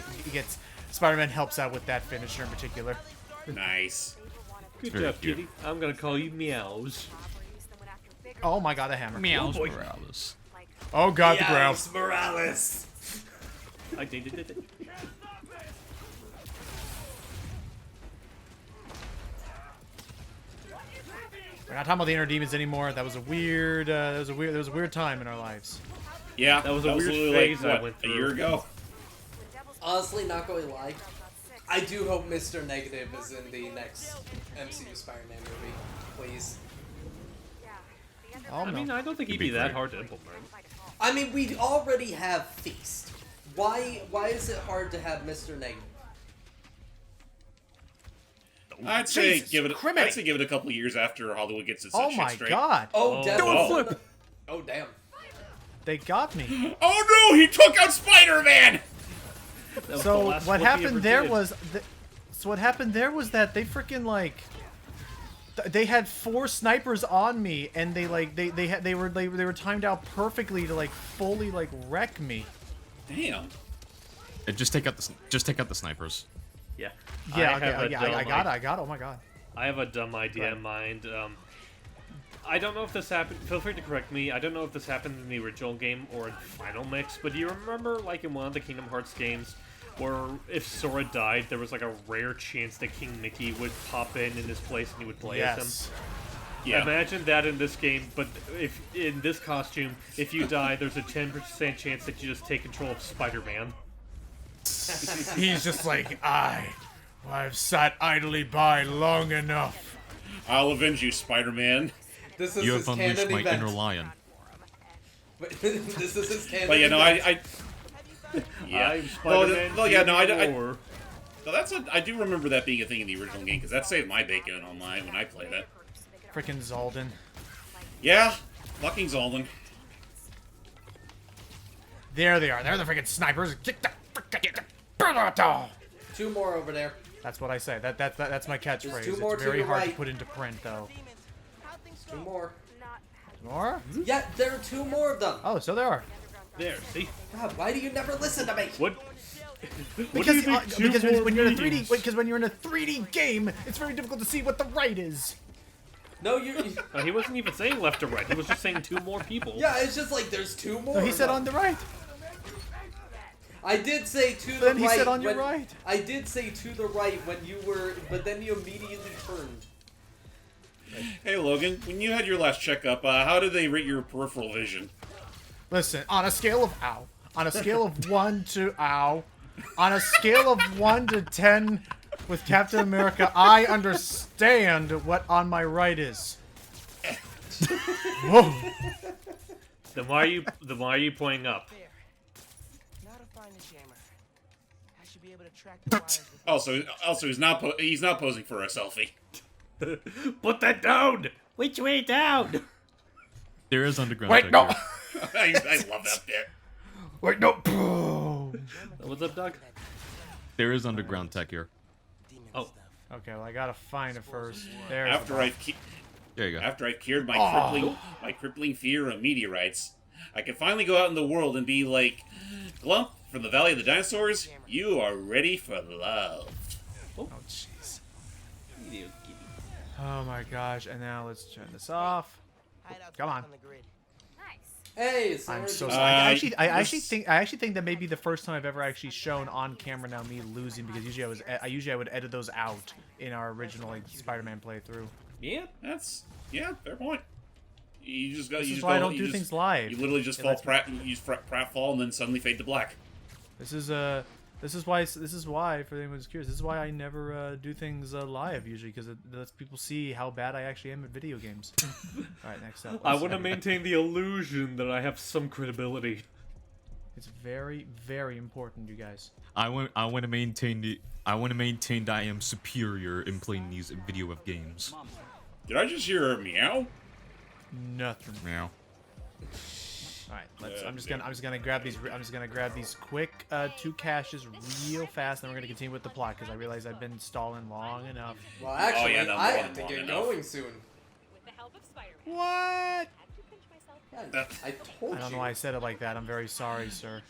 Spider-Man helps out with that finisher in particular. Nice. Good Very job, cute. Kitty. I'm gonna call you Meows. Oh my god, a hammer. Meows Morales. Oh god, the growl. Yes, Morales. I did it. We're not talking about the inner demons anymore. That was a weird. There was a weird time in our lives. Yeah, That was a weird literally phase I like, went a through. year ago. Honestly, not going to lie. I do hope Mr. Negative is in the next MCU Spider-Man movie. Please. Oh I no. mean, I don't think he'd He'd be be that great. hard to implement. I mean, we already have Feast. Why is it hard to have Mr. Negative? I'd say Jesus give it. criminy. I'd say give it a couple of years after Hollywood gets its Oh shit my straight. god. Oh, Oh. definitely. Oh. Flip. Oh, damn. They got me. Oh no! He took out Spider-Man. That was the So last what flip he happened ever there did. was. So what happened there was that they freaking like. They had 4 snipers on me, and they were timed out perfectly to like fully like wreck me. Damn. Just take out the snipers. Yeah. Yeah, I have a dumb I got it. Oh my god. I have a dumb idea in mind. I don't know if this happened. Feel free to correct me. I don't know if this happened in the original game or in Final Mix, but do you remember, like in one of the Kingdom Hearts games, where if Sora died, there was like a rare chance that King Mickey would pop in his place and he would play as Yes. him? Yeah. Imagine that in this game, but if in this costume, if you die, there's a 10% chance that you just take control of Spider-Man. He's just like I've sat idly by long enough. I'll avenge you, Spider-Man. This is You his have unleashed canon my event. inner lion. This is his canon But yeah, no, event. yeah. I'm Spider-Man. Well, yeah, no, I War. So I do remember that being a thing in the original game because that saved my bacon online when I played it. Freaking Zaldin. Yeah, fucking Zolden. There they are. They're the freaking snipers. Get the freaking. 2 more over there. That's what I say. That's my catchphrase. There's 2 more It's to very your hard to right. put into print, though. 2 more. More? Yeah, there are 2 more of them. Oh, so there are. There, see? God, why do you never listen to me? What? Because because when you're in a 3D means? because when you're in a 3D game, it's very difficult to see what the right is. No, you. He wasn't even saying left or right. He was just saying 2 more people. Yeah, it's just like there's 2 more. No, he of said them. on the right. I did say to the Then he right. said on your when- right. I did say to the right when you were, but then you immediately turned. Hey Logan, when you had your last checkup, how did they rate your peripheral vision? Listen, on a scale of 1 to ow, on a scale of 1 to 10 with Captain America, I understand what on my right is. Whoa. Then why are you pointing up? There. Now to find the jammer. I should be able to track the wires with Also, he's not posing for a selfie. Put that down. Which way down? There is underground. Wait, tech no. here. I love that bit. Wait, no. What's up, Doug? There is underground tech here. demon Oh. stuff. Okay, well I gotta find it first. There's After I've There you go. After I've cured my crippling fear of meteorites, I can finally go out in the world and be like, Glump, from the Valley of the Dinosaurs, you are ready for love. Oh jeez. Oh my gosh! And now let's turn this off. Come on. Hey, I'm so sorry. sorry. I actually think that may be the first time I've ever actually shown on camera now me losing, because usually I would edit those out in our original like Spider-Man playthrough. Yeah, fair point. You just go. This You is just why I go, don't you do just, things live. You literally just It fall lets me- you use Pratt fall and then suddenly fade to black. This is why for anyone who's curious, this is why I never do things live usually, because it lets people see how bad I actually am at video games. All right, next up. I want to maintain the illusion that I have some credibility. It's very, very important, you guys. I want to maintain that I am superior in playing these video of games. Did I just hear a meow? Nothing. Meow. All right, I'm just gonna grab these quick 2 caches real fast, and we're gonna continue with the plot because I realize I've been stalling long enough. Well, actually, yeah, no, I more have to than get enough. going soon. With the help of Spider-Man. What? I had to pinch myself. Yeah, I told you. I don't know why I said it like that. I'm very sorry, sir.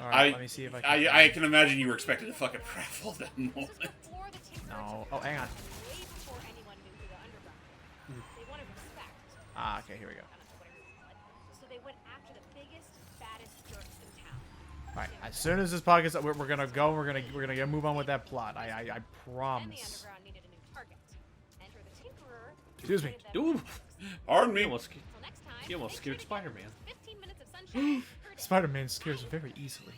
All right, let me see if I can. I can imagine you were expecting to fucking raffle that moment. Before the Tinkerer No. Oh, hang on. way before anyone knew who the Underground was. They wanted respect. Ah, okay, here we go. I don't know, whatever you call it. So they went after the biggest, baddest jerks in town. All right, as soon as this podcast, we're gonna go. We're gonna move on with that plot. I Then the promise. Underground needed a new target. Enter the Tinkerer. Excuse me. Ooh, Pardon me. you almost Till next time. You almost make sure scared to get Spider-Man. 15 minutes of sunshine per day. Spider-Man scares very easily.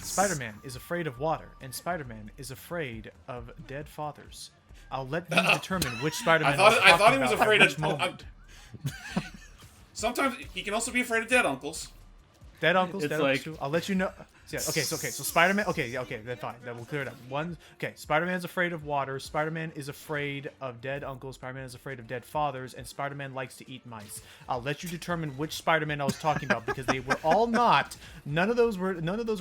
Spider-Man is afraid of water, and Spider-Man is afraid of dead fathers. I'll let you determine which Spider-Man. I thought he was afraid of of. moment. Sometimes he can also be afraid of dead uncles. Dead uncles. It's Dead like- uncles too. I'll let you know. Yeah, okay, so Spider-Man. Okay, then fine. Then we'll clear it up. Spider-Man's afraid of water. Spider-Man is afraid of dead uncles. Spider-Man is afraid of dead fathers, and Spider-Man likes to eat mice. I'll let you determine which Spider-Man I was talking about, because they were all not. None of those were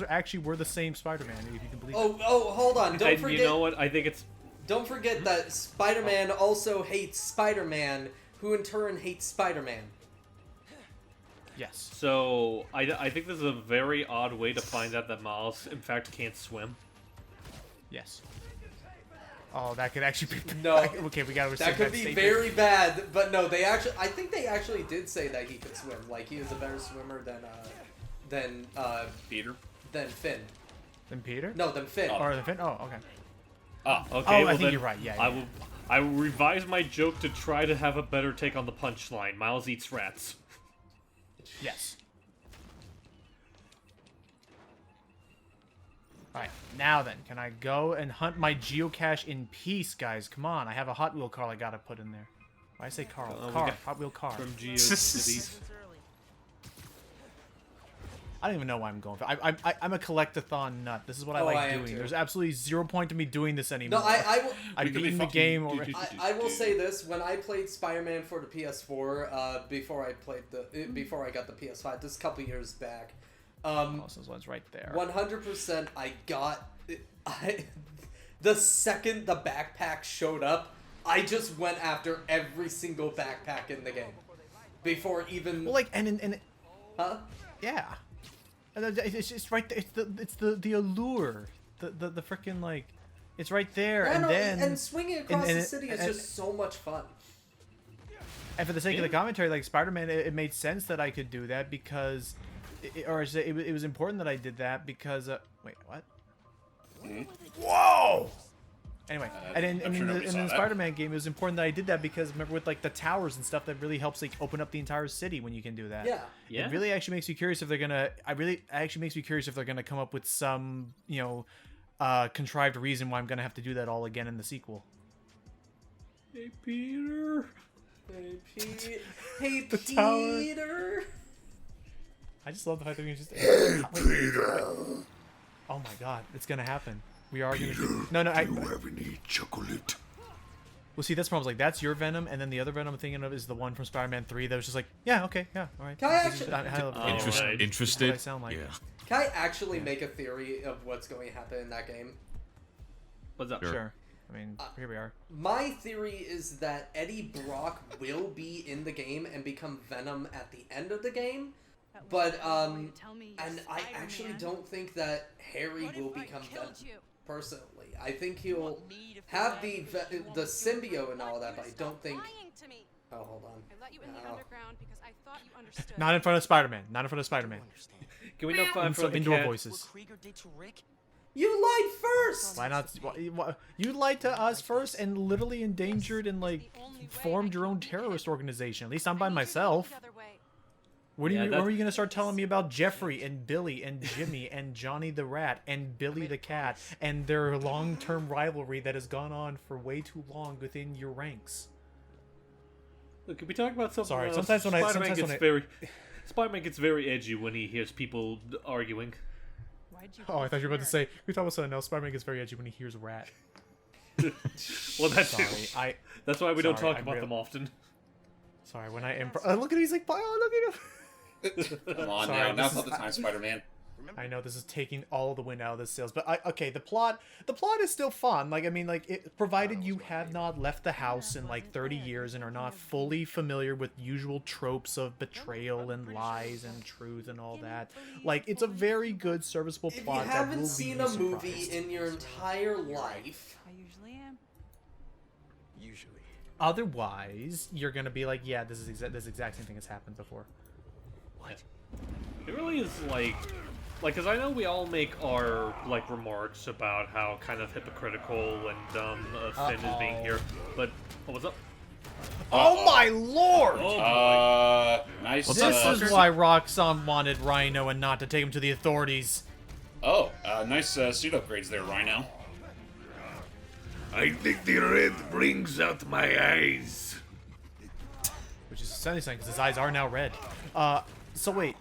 actually the same Spider-Man, if you can believe it. Oh, hold on. Don't And forget. you know what? I think it's Don't forget that Spider-Man also hates Spider-Man, who in turn hates Spider-Man. Yes. so. I think this is a very odd way to find out that Miles, in fact, can't swim. Yes. Oh, that could actually be. No. Okay, we gotta. That could be statement. very bad, but no, I think they actually did say that he could swim. Like, he is a better swimmer than Peter. Finn. Then Peter. No, than Finn. Or the Finn. Oh, okay. Okay, Oh, well I think then you're right. Yeah. I will revise my joke to try to have a better take on the punchline. Miles eats rats. Yes. Alright, now then, can I go and hunt my geocache in peace, guys? Come on, I have a Hot Wheel car I gotta put in there. Why I say Carl? we Car. got- Hot Wheel car. From Geo Cities. I don't even know why I'm going for. I'm a collectathon nut. This is what I Oh, I like am doing. too. There's absolutely 0 point to me doing this anymore. No, I will. I've We could be beaten the fucking game do- already. do- I will say this: when I played Spider-Man for the PS4, before I got the PS5, this is a couple years back, Oh, so this one's right there. 100% the second the backpack showed up, I just went after every single backpack in the game before even. Well, like and Huh? yeah, and it's right there. It's the allure, the freaking like, it's right there, I and know, then and swinging across and the it- city is and- just so much fun. And for the sake of the commentary, like Spider-Man, it made sense that I could do that because, it was important that I did that because. Wait, what? Whoa! Anyway, and I'm sure in nobody saw the that. Spider-Man game, it was important that I did that because remember with like the towers and stuff, that really helps like open up the entire city when you can do that. Yeah. Yeah. It really actually makes me curious if they're gonna. Actually makes me curious if they're gonna come up with some contrived reason why I'm gonna have to do that all again in the sequel. Hey, Peter. Hey, Pete. Hey, The tower. Peter. I just love the fact that we can just. Hey, Peter. Oh my God, it's gonna happen. We are gonna. No, I. have any chocolate? Well, see, that's probably like that's your Venom, and then the other Venom I'm thinking of is the one from Spider-Man 3 that was just like, yeah, okay, yeah, all right. Can I actually- Right. Interested? I sound like. Yeah. Can I actually make a theory of what's going to happen in that game? What's up? Sure. I mean, here we are. My theory is that Eddie Brock will be in the game and become Venom at the end of the game, but and I actually don't think that Harry will become Venom. personally. I think he'll have the symbiote and all that, but I don't think... Oh, hold on. I let you in the underground because I thought you understood. Not in front of Spider-Man. Not in front of Spider-Man. Can we not find for the indoor cat? voices. You lied first! Why not? You lied to us first and literally endangered and, like, formed your own terrorist organization. At least I'm by myself. When are you going to start telling me about Jeffrey and Billy and Jimmy and Johnny the Rat and Billy the Cat and their long-term rivalry that has gone on for way too long within your ranks? Look, can we talk about something Sorry, else? sometimes Spider-Man gets very edgy when he hears people arguing. Oh, I thought you were about to say, we talk about something else. Spider-Man gets very edgy when he hears rat. Well, that's that's why we don't talk about them often. Sorry, when I look at him, he's like, oh, look at him. Come on Sorry, now's not the time, Spider-Man. I know this is taking all the wind out of the sails, but okay, the plot is still fun. Like, I mean, like, provided you have not left the house in like 30 years and are not fully familiar with usual tropes of betrayal and lies and truth and all that, like, it's a very good serviceable plot. If you haven't seen a movie in your entire life, I usually am. Otherwise, you're gonna be like, yeah, this exact same thing has happened before. What? It really is like, because I know we all make our, like, remarks about how kind of hypocritical and dumb Finn is being here, but, what's up? Oh my lord! Nice. This is why Roxxon wanted Rhino and not to take him to the authorities. Oh, nice suit upgrades there, Rhino. I think the red brings out my eyes. Which is essentially because his eyes are now red. So wait.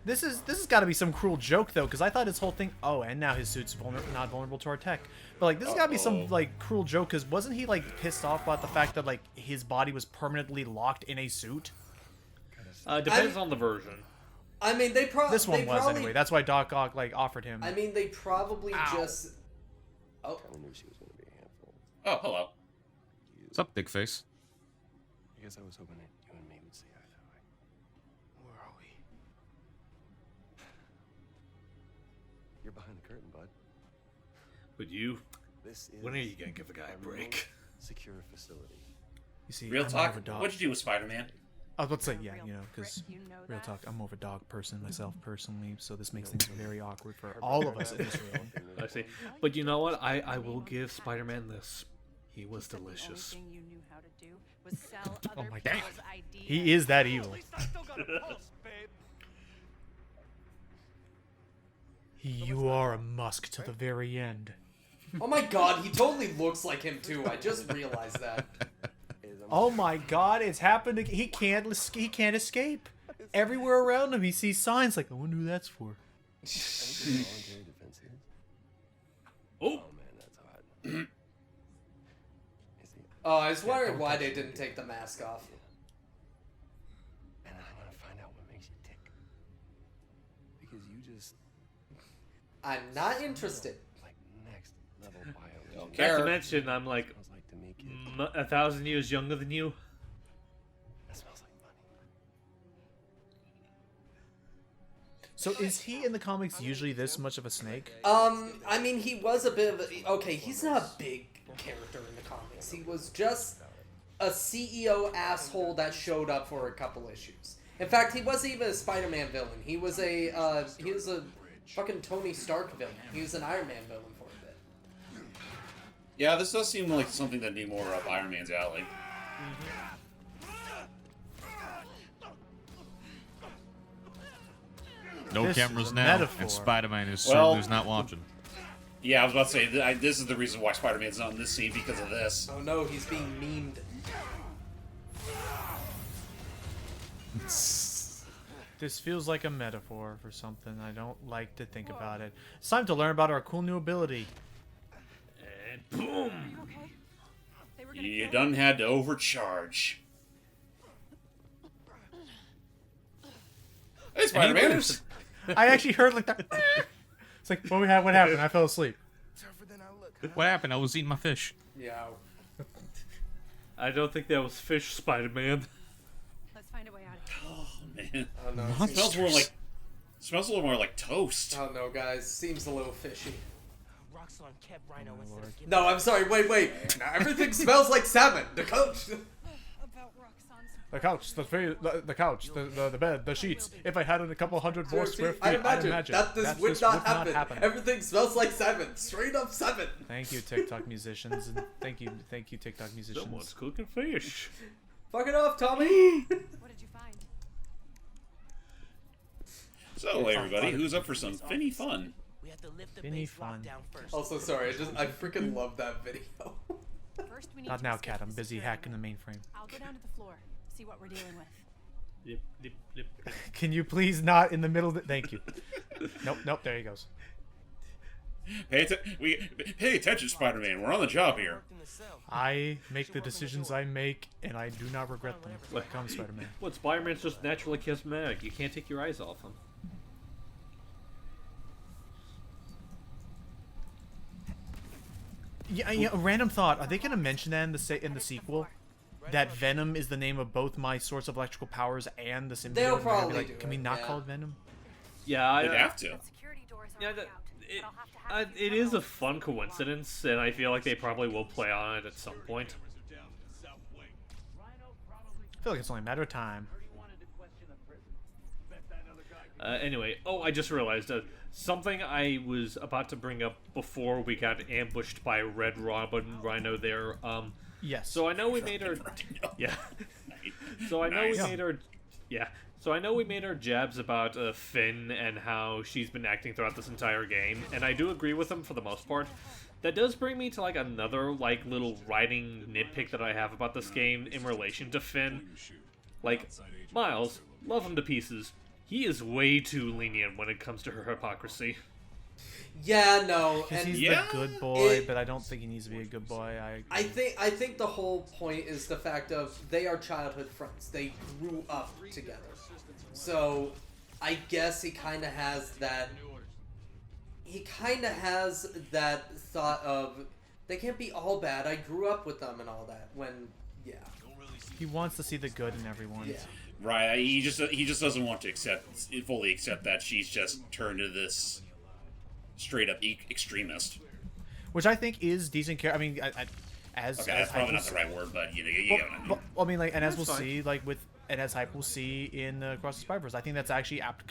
This has got to be some cruel joke, though, because I thought his whole thing... Oh, and now his suit's not vulnerable to our tech. But, like, this has got to be some, like, cruel joke, because wasn't he, like, pissed off about the fact that, like, his body was permanently locked in a suit? Depends on the version. I mean, they probably... This one was, anyway. That's why Doc Ock, like, offered him... I mean, they probably just... Oh. Oh, hello. What's up, big face? I guess I was hoping that you and me would see eye to eye. Where are we? You're behind the curtain, bud. But you... This is when are you gonna give the guy a break? Secure facility. You see, Real I'm talk, more of a dog. what'd you do with Spider-Man? I was about to say, yeah, you know, because real talk, I'm more of a dog person myself personally, so this makes things very awkward for all of us in this room. I see. But you know what? I will give Spider-Man this. He was delicious. Oh my god. He is that evil. You are a Musk to the very end. Oh my god, he totally looks like him too. I just realized that. Oh my god, it's happened again. He can't escape. Everywhere around him he sees signs like, I wonder who that's for. Oh man, that's hot. Oh, I was wondering why they didn't take the mask off. And I want to find out what makes you tick. Because you just... I'm not interested. Like next level biology. Don't Not care. to mention, I'm like 1,000 years younger than you. That smells like money. So is he in the comics usually this much of a snake? I mean, he was a bit of a... Okay, he's not a big character in the comics. He was just a CEO asshole that showed up for a couple issues. In fact, he wasn't even a Spider-Man villain. He was a fucking Tony Stark villain. He was an Iron Man villain for a bit. Yeah, this does seem like something that'd be more up Iron Man's alley. No This cameras is a now, metaphor. and Spider-Man is Well- certainly not watching. Yeah, I was about to say, this is the reason why Spider-Man's not in this scene, because of this. Oh no, he's being memed. This feels like a metaphor for something. I don't like to think about it. It's time to learn about our cool new ability. And boom! You done had to overcharge. Hey, Spider-Man! I actually heard like that. It's like, what happened? I fell asleep. What happened? I was eating my fish. Yeah. I don't think that was fish, Spider-Man. Let's find a way out of here. Oh, man. Oh no. It smells a little more like toast. Oh no, guys. Seems a little fishy. Roxxon kept Rhino instead of giving No, I'm sorry. Wait. Now everything smells like salmon. The coach. The couch, the couch, the bed, the sheets. If I had a couple hundred more square feet, I'd I'd imagine imagine that this would not happen. Everything smells like salmon. Straight up salmon. Thank you, TikTok musicians, and thank you, TikTok musicians. Someone's cooking fish. Fuck it off, Tommy. What did you find? So, everybody, who's up for some finny fun? We have to lift the Finny base fun. lockdown first. Also, sorry. I freaking love that video. First, we need Not to now, escape Cat. I'm this busy experiment. hacking the mainframe. I'll go down to the floor, see what we're dealing with. Lip, lip, lip. Can you please not in the middle of the... Thank you. Nope, there he goes. Pay attention, Spider-Man. We're on the job here. Worked in the cell. I make the decisions I make, and I do not regret them. Come, Spider-Man. Well, Spider-Man's just naturally charismatic. You can't take your eyes off him. Yeah, a random thought. Are they going to mention that in the sequel? That Venom is the name of both my source of electrical powers and the symbiote? They'll And they're gonna be probably like, do can we it, not yeah. call it Venom? Yeah, They'd have to. Security doors are Yeah, already out, but I'll have to it is a fun coincidence, and I feel like they probably will play on it at some point. I feel like it's only a matter of time. Anyway, I just realized something I was about to bring up before we got ambushed by Red Robin Rhino there. Yes. So I know we made our yeah. So I know we Nice. made our So I know we made our jabs about Finn and how she's been acting throughout this entire game, and I do agree with them for the most part. That does bring me to like another like little writing nitpick that I have about this game in relation to Finn. Like, Miles, love him to pieces. He is way too lenient when it comes to her hypocrisy. Yeah, no, Because and he's the good boy, but I don't think he needs to be a good boy. I think the whole point is the fact of they are childhood friends. They grew up together. So I guess he kind of has that. He kind of has that thought of they can't be all bad. I grew up with them and all that. When He wants to see the good in everyone. Yeah. Right, he just doesn't want to fully accept that she's just turned to this straight up extremist. Which I think is decent care. I mean, as that's probably not the right word, but you get what I mean. I mean, like, and as That's we'll fine. see, like and as Hype will see in Across the Spider-Verse, I think that's actually apt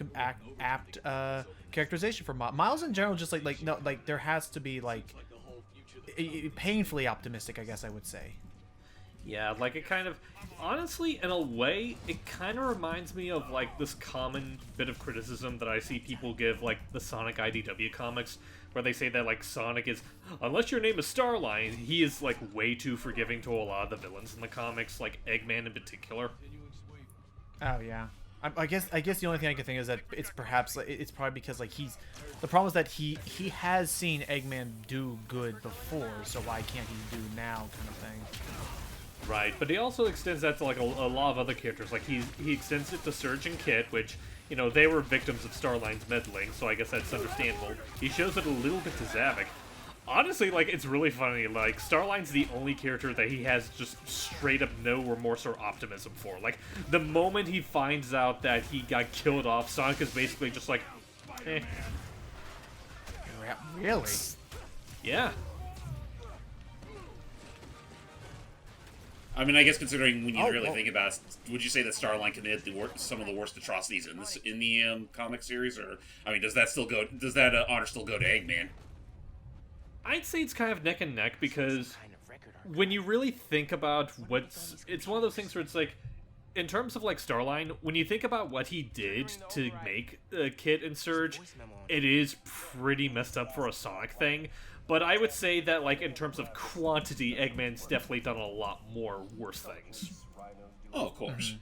characterization for Miles in general. Just like there has to be like painfully optimistic, I guess I would say. Yeah, like it kind of, honestly, in a way, it kind of reminds me of like this common bit of criticism that I see people give like the Sonic IDW comics, where they say that like Sonic is, unless your name is Starline, he is like way too forgiving to a lot of the villains in the comics, like Eggman in particular. Oh yeah, I guess the only thing I can think is that it's probably because like the problem is that he has seen Eggman do good before, so why can't he do now, kind of thing. Right, but he also extends that to like a lot of other characters. Like he extends it to Surge and Kit, which, you know, they were victims of Starline's meddling, so I guess that's understandable. He shows it a little bit to Zavik. Honestly, like, it's really funny. Like, Starline's the only character that he has just straight up no remorse or optimism for. Like, the moment he finds out that he got killed off, Sonic is basically just like, eh. Really? Yeah. I mean, I guess considering when you really think about it, would you say that Starline committed some of the worst atrocities in the comic series, or I mean, does that honor still go to Eggman? I'd say it's kind of neck and neck, because when you really think about it's one of those things where it's like, in terms of like Starline, when you think about what he did to make Kit and Surge, it is pretty messed up for a Sonic thing. But I would say that, like, in terms of quantity, Eggman's definitely done a lot more worse things. Oh, of course.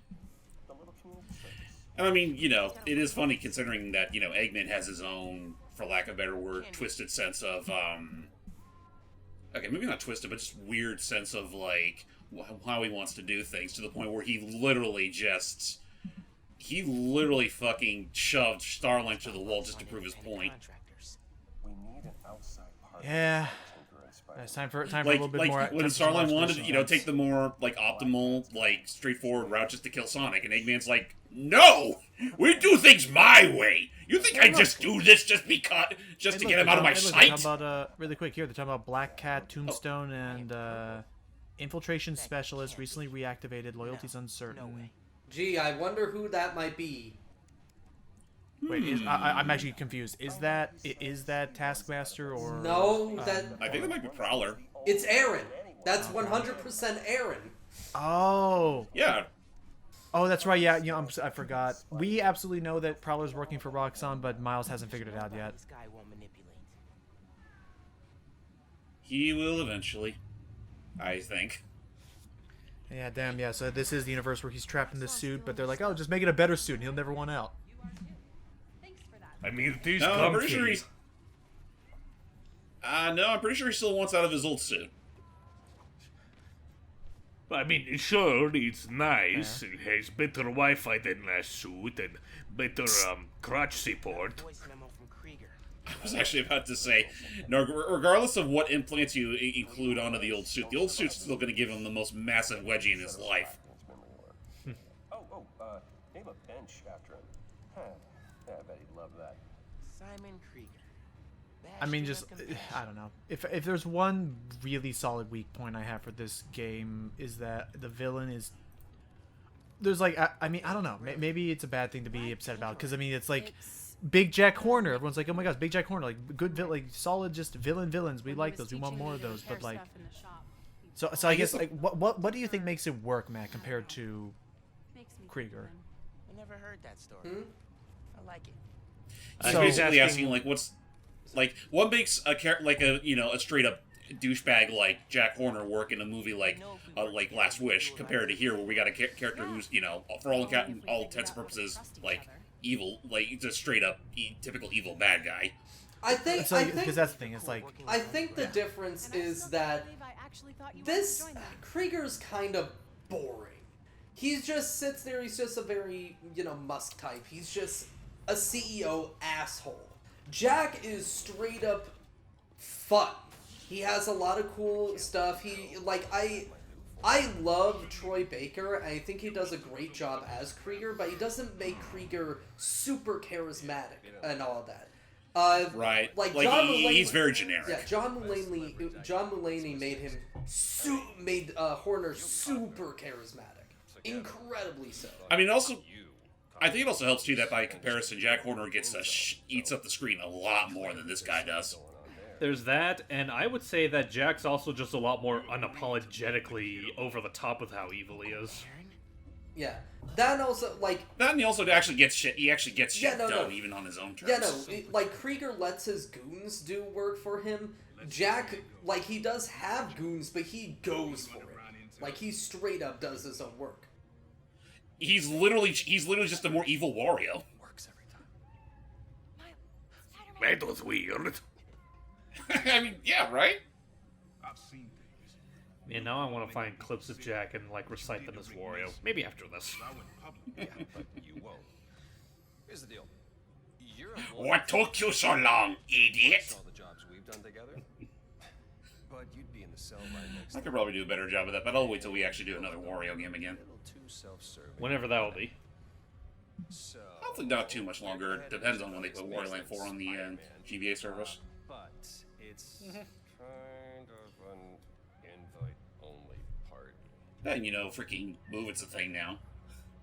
And I mean, you know, it is funny considering that, you know, Eggman has his own, for lack of a better word, twisted sense of, okay, maybe not twisted, but just weird sense of, like, how he wants to do things, to the point where he literally fucking shoved Starline to the wall just to prove his point. We need an outside partner. Yeah. It's time for a Like, little bit more. when Starline wanted to, take the more, like, optimal, like, straightforward route just to kill Sonic, and Eggman's like, no! We do things my way! You think I just do this just because, just to get him out of my sight? They're talking about, really quick here, they're talking about Black Cat, Tombstone, and, Infiltration Specialist, recently reactivated, loyalties uncertain. Gee, I wonder who that might be. Wait, I'm actually confused. Is that Taskmaster or... No, I think that might be Prowler. It's Aaron. That's 100% Aaron. Oh. Yeah. Oh, that's right. Yeah, I forgot. We absolutely know that Prowler's working for Roxxon, but Miles hasn't figured it out yet. He will eventually, I think. Yeah, damn, yeah. So this is the universe where he's trapped in this suit, but they're like, oh, just make it a better suit and he'll never want out. I mean, these No, I'm pretty sure he's... no, I'm pretty sure he still wants out of his old suit. I mean, sure, it's nice. It has better Wi-Fi than last suit and better crotch support. I was actually about to say, no, regardless of what implants you include onto the old suit's still going to give him the most massive wedgie in his life. Name a bench after him. Yeah, I bet he'd love that. Simon Krieger. I mean, just, I don't know. If there's one really solid weak point I have for this game is that the villain is... There's like, I mean, I don't know. Maybe it's a bad thing to be upset about, because, I mean, it's like... Big Jack Horner. Everyone's like, oh my gosh, Big Jack Horner. Like, good, like, solid, just villains. We like those. We want more of those. But, like... So I guess, like, what do you think makes it work, Matt, compared to Krieger? I never heard that story. I like it. He's basically asking, like, what's... Like, what makes a straight up douchebag like Jack Horner work in a movie like Last Wish compared to here, where we got a character who's, for all intents and purposes, like, evil, like, just straight up typical evil bad guy. I think because that's the thing. It's like, I think the difference is that this Krieger's kind of boring. He just sits there. He's just a very Musk type. He's just a CEO asshole. Jack is straight up fun. He has a lot of cool stuff. I love Troy Baker. I think he does a great job as Krieger, but he doesn't make Krieger super charismatic and all that. Right. Like he's very generic. Yeah, John Mulaney made Horner super charismatic, incredibly so. I mean, I think it also helps too that by comparison, Jack Horner eats up the screen a lot more than this guy does. There's that, and I would say that Jack's also just a lot more unapologetically over the top with how evil he is. Yeah, that also That and he also actually gets shit. He actually gets shit done even on his own terms. Yeah, no, Krieger lets his goons do work for him. Jack, he does have goons, but he goes for it. He straight up does his own work. He's literally just a more evil Wario. Works every time. That was weird. I mean, yeah, right? I've seen things. Yeah, now I want to find clips of Jack and recite them as Wario. Maybe after this. Yeah, but you won't. Here's the deal. What took you so long, idiot? All the jobs we've done together. But you'd be in the cell right next. I could probably do a better job of that, but I'll wait till we actually do another Wario game again. Whenever that will be. So, Hopefully not too much longer. It depends on when they put Wario Land 4 on the GBA service. But it's kind of an invite-only party. And freaking Move It's a thing now.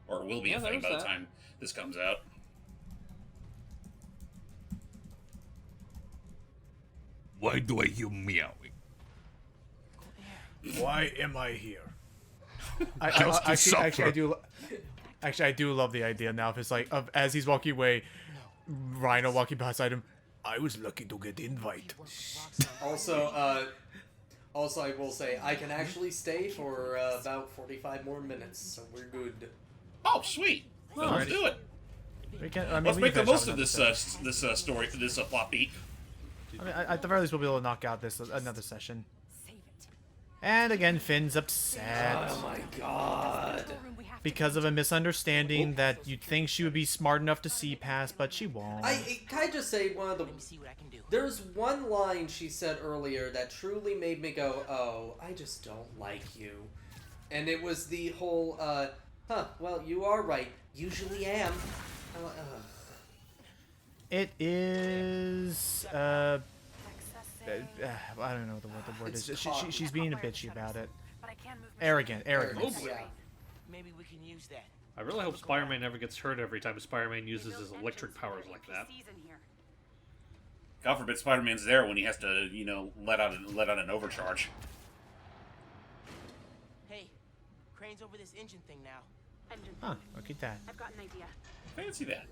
Or it will be a thing by the time this comes out. Why do I hear meowing? Why am I here? I do love the idea now. If it's as he's walking away, Rhino walking beside him. I was lucky to get invite. Also, I will say I can actually stay for about 45 more minutes, so we're good. Oh, sweet! Well, let's do it. Let's make the most of this story, this plot beat. I mean, at the very least, we'll be able to knock out another session. And again, Finn's upset. Oh my god. because of a misunderstanding that you'd think she would be smart enough to see past, but she won't. Can I just say one of the... There's one line she said earlier that truly made me go, oh, I just don't like you. And it was the whole, well, you are right. Usually am. It is, I don't know what the word is. She's being a bitchy about it. Arrogant. Yeah. Maybe we can use that. I really hope Spider-Man never gets hurt every time Spider-Man uses his electric powers like that. God forbid Spider-Man's there when he has to, you know, let out an overcharge. Hey, Crane's over this engine thing now. Huh, look at that. I've got an idea. Fancy that.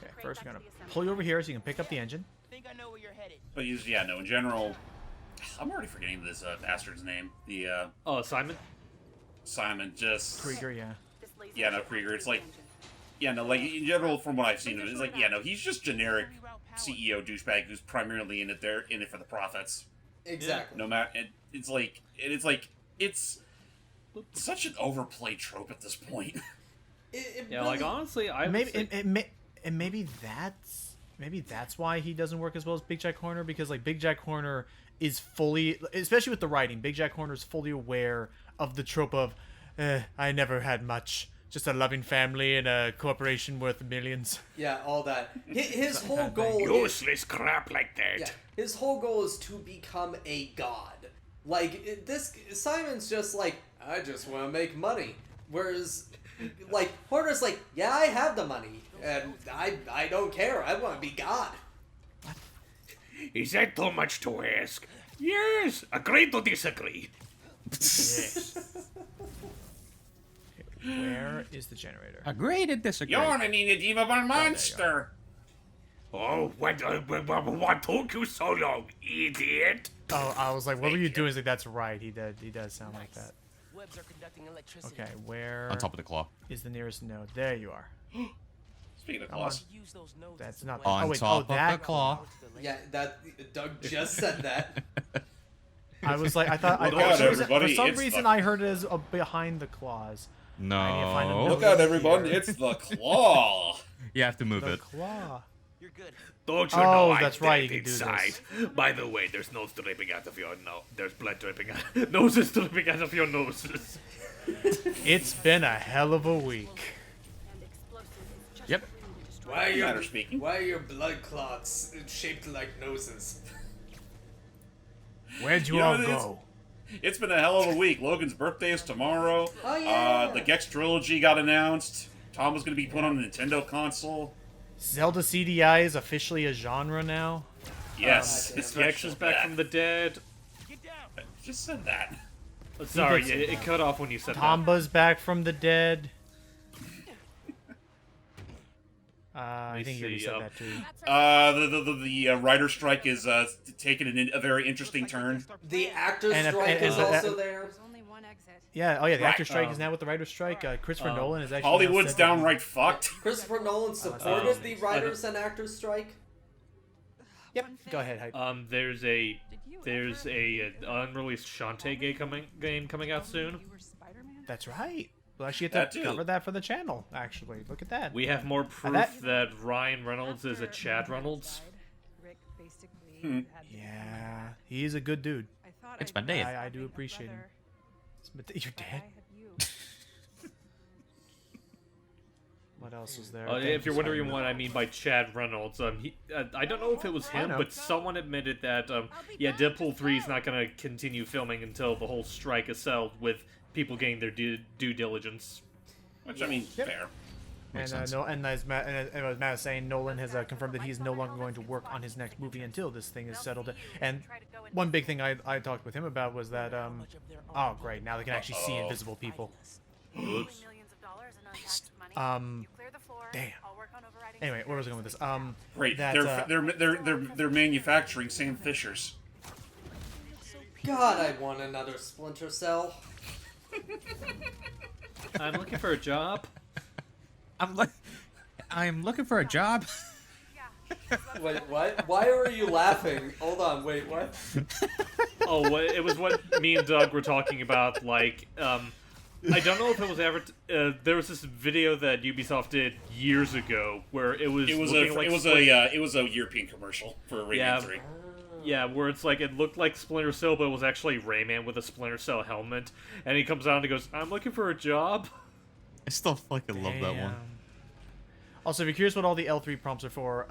Okay, first we're gonna pull you over here so you can pick up the engine. Think I know where you're headed. But in general, I'm already forgetting this bastard's name. The Simon? Simon, just... Krieger, yeah. Yeah, no, Krieger. It's like... Yeah, no, like, in general, from what I've seen of it, it's like, yeah, no, he's just generic CEO douchebag who's primarily in it for the profits. Exactly. No matter... It's such an overplayed trope at this point. Honestly, maybe that's why he doesn't work as well as Big Jack Horner, because like Big Jack Horner is fully, especially with the writing, Big Jack Horner is fully aware of the trope of I never had much, just a loving family and a corporation worth millions. Yeah, all that. His whole goal useless crap like that. Yeah, his whole goal is to become a god. Like this, Simon's just like, I just want to make money. Whereas, like, Horner's like, yeah, I have the money, and I don't care. I want to be God. Is that too much to ask? Yes, agree to disagree. Yes. Where is the generator? Agree to disagree. You're an inedible monster. Oh, what took you so long, idiot? Oh, I was like, what were you doing? He's like, that's right. He does sound like that. Webs are conducting electricity. Okay, where On top of the claw. is the nearest node? There you are. Speaking of claws. That's not. On Oh wait, top of that the claw. Yeah, Doug just said that. I was like, I thought. Look out, for everybody, some it's reason, the- I heard it as behind the claws. I need to find a No. node Look out, everybody, here. it's the claw. You have to move The it. claw. You're good. Don't you Oh, know I'm that's right, dead you can do inside? this. By the way, there's nose dripping out of your nose. There's blood dripping out. Noses dripping out of your noses. It's been a hell of a week. Yep. Why Matter are your blood clots shaped like noses? Where'd you You know, all it is- go? It's been a hell of a week. Logan's birthday is tomorrow. Oh, yeah. The Gex trilogy got announced. Tom was going to be put on a Nintendo console. Zelda CDI is officially a genre now. Yes, Gex is back from the dead. I just said that. Sorry, it cut off when you said Tomba's back from the dead. I think you already see, said that too. The writer strike is taking a very interesting turn. The actor And- strike and- is and- also there. There's only one exit. Yeah. Oh yeah. The Right. actor strike is now with the writer strike. Christopher Nolan is actually. Hollywood's now said that- downright fucked. Christopher Nolan supported the writers and actors strike. Yep. Go ahead. Hype. that. There's a unreleased Shantae game coming out soon. That's right. We'll actually That get to too. cover that for the channel. Actually, look at that. We have more proof that- that Ryan Reynolds is a Chad Reynolds. Yeah, he's a good dude. It's my dad. I do appreciate him. You're dead. What else was there? Thank If you, you're wondering Spider-Man. what I mean by Chad Reynolds, I don't know if it was I him, know. but someone admitted that, Deadpool 3 is not going to continue filming until the whole strike is settled, with people getting their due diligence. Which, I mean, Yep. fair. Makes And sense. no, and as Matt was saying, Nolan has confirmed that he's no longer going to work on his next movie until this thing is settled. And one big thing I talked with him about was that oh great, now they can actually see invisible people. Oops. Damn. Anyway, where was I going with this? Great. That, They're manufacturing Sam Fishers. God, I want another Splinter Cell. I'm looking for a job. I'm looking for a job. Wait, what? Why are you laughing? Hold on, wait, what? Oh, it was what me and Doug were talking about, like, I don't know if it was ever. There was this video that Ubisoft did years ago where it was. It was a European commercial for Rayman 3. Yeah, where it's like it looked like Splinter Cell, but it was actually Rayman with a Splinter Cell helmet, and he comes out and he goes, "I'm looking for a job." I still fucking love that one. Also, if you're curious what all the L3 prompts are for,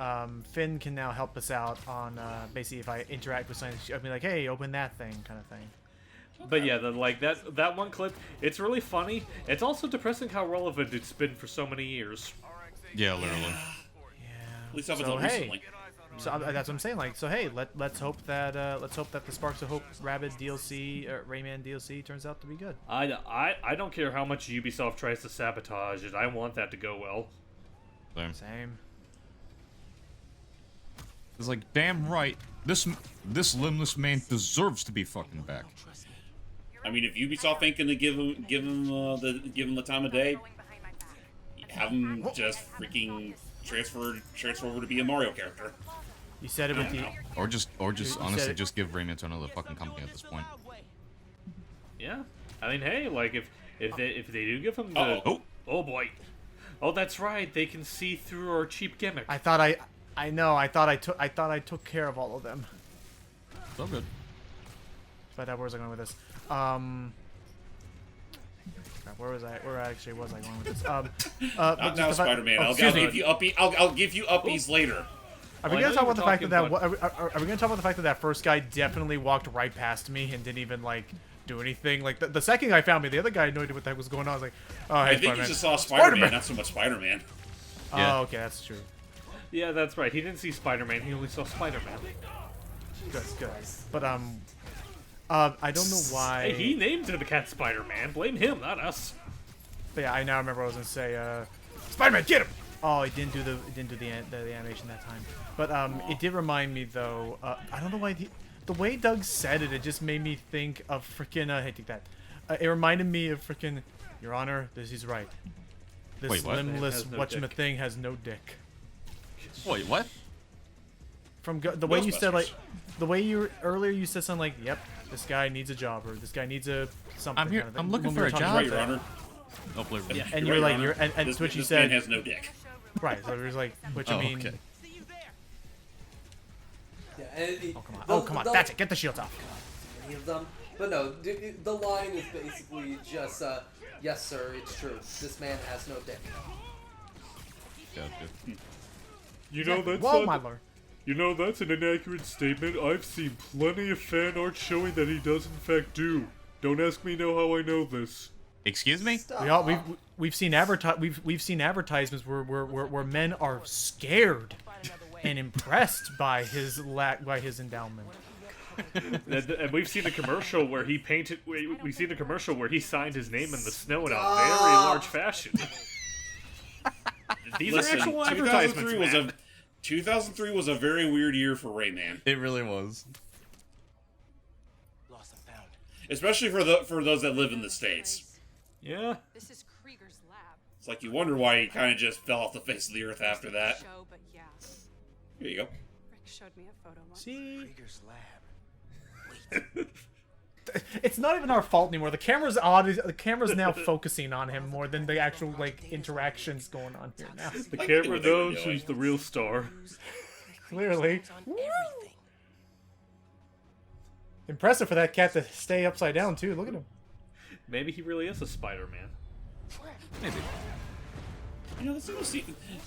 Finn can now help us out on basically if I interact with something, I'll be like, "Hey, open that thing," kind of thing. But yeah, that one clip, it's really funny. It's also depressing how relevant it's been for so many years. Yeah, literally. Yeah. At least up until recently. So that's what I'm saying. Like, so hey, let's hope that the Sparks of Hope Rabbids DLC or Rayman DLC turns out to be good. I don't care how much Ubisoft tries to sabotage it. I want that to go well. Same. It's like, damn right, this limbless man deserves to be fucking back. I mean, if Ubisoft ain't gonna give him the time of day, have him just freaking transfer over to be a Mario character. You said it with the... Or just honestly just give Rayman to another fucking company at this point. Yeah, I mean, hey, like if they do give him the oh boy, oh that's right, they can see through our cheap gimmick. I thought I took care of all of them. So good. But where was I going with this? Where actually was I going with this? Not now, Spider-Man. I'll give you uppies later. Are we gonna talk about the fact that are we gonna talk about the fact that that first guy definitely walked right past me and didn't even like do anything? Like the second guy found me, the other guy had no idea what the heck was going on. I was like, oh, hey, I think he just saw Spider-Man, not so much Spider-Man. Yeah. Oh, okay, that's true. Yeah, that's right. He didn't see Spider-Man. He only saw Spider-Man. Good. But I don't know why. Hey, he named the cat Spider-Man. Blame him, not us. But yeah, I now remember what I was gonna say. Spider-Man, get him! Oh, it didn't do the animation that time. But it did remind me though. I don't know why the way Doug said it, it just made me think of freaking. Hey, take that. It reminded me of freaking. Your Honor, he's right. This Wait, what? limbless whatchamacthing has no dick. Wait, what? From the way you said like, the way you earlier you said something like, "Yep, this guy needs a job," or "This guy needs a something." I'm here. I'm looking for a job. Right, Your Honor. Oh, yeah, and you're like, and this, what you this said. man has no dick. Right, so it was like, which I mean. Okay. Yeah, oh come on! That's it. Get the shields off. Many of them, but no, the line is basically just, "Yes, sir, it's true. This man has no dick." Gotcha. You know that's Whoa, my lord. You know that's an inaccurate statement. I've seen plenty of fan art showing that he does in fact do. Don't ask me how I know this. Excuse me? We've seen advertisements where men are scared and impressed by his endowment. And we've seen a commercial where he painted. We've seen a commercial where he signed his name in the snow in a very large fashion. These are actual advertisements. 2003 was a very weird year for Rayman. It really was. Lost and found. Especially for those that live in the States. Yeah. This is Krieger's lab. It's like you wonder why he kind of just fell off the face of the earth after that. Show, but yeah. Here you go. Rick showed me a photo once. See? Krieger's lab. It's not even our fault anymore. The camera's odd. The camera's now focusing on him more than the actual like interactions going on here now. The camera knows who's the real star. Clearly. Impressive for that cat to stay upside down too. Look at him. Maybe he really is a Spider-Man. Maybe. You know,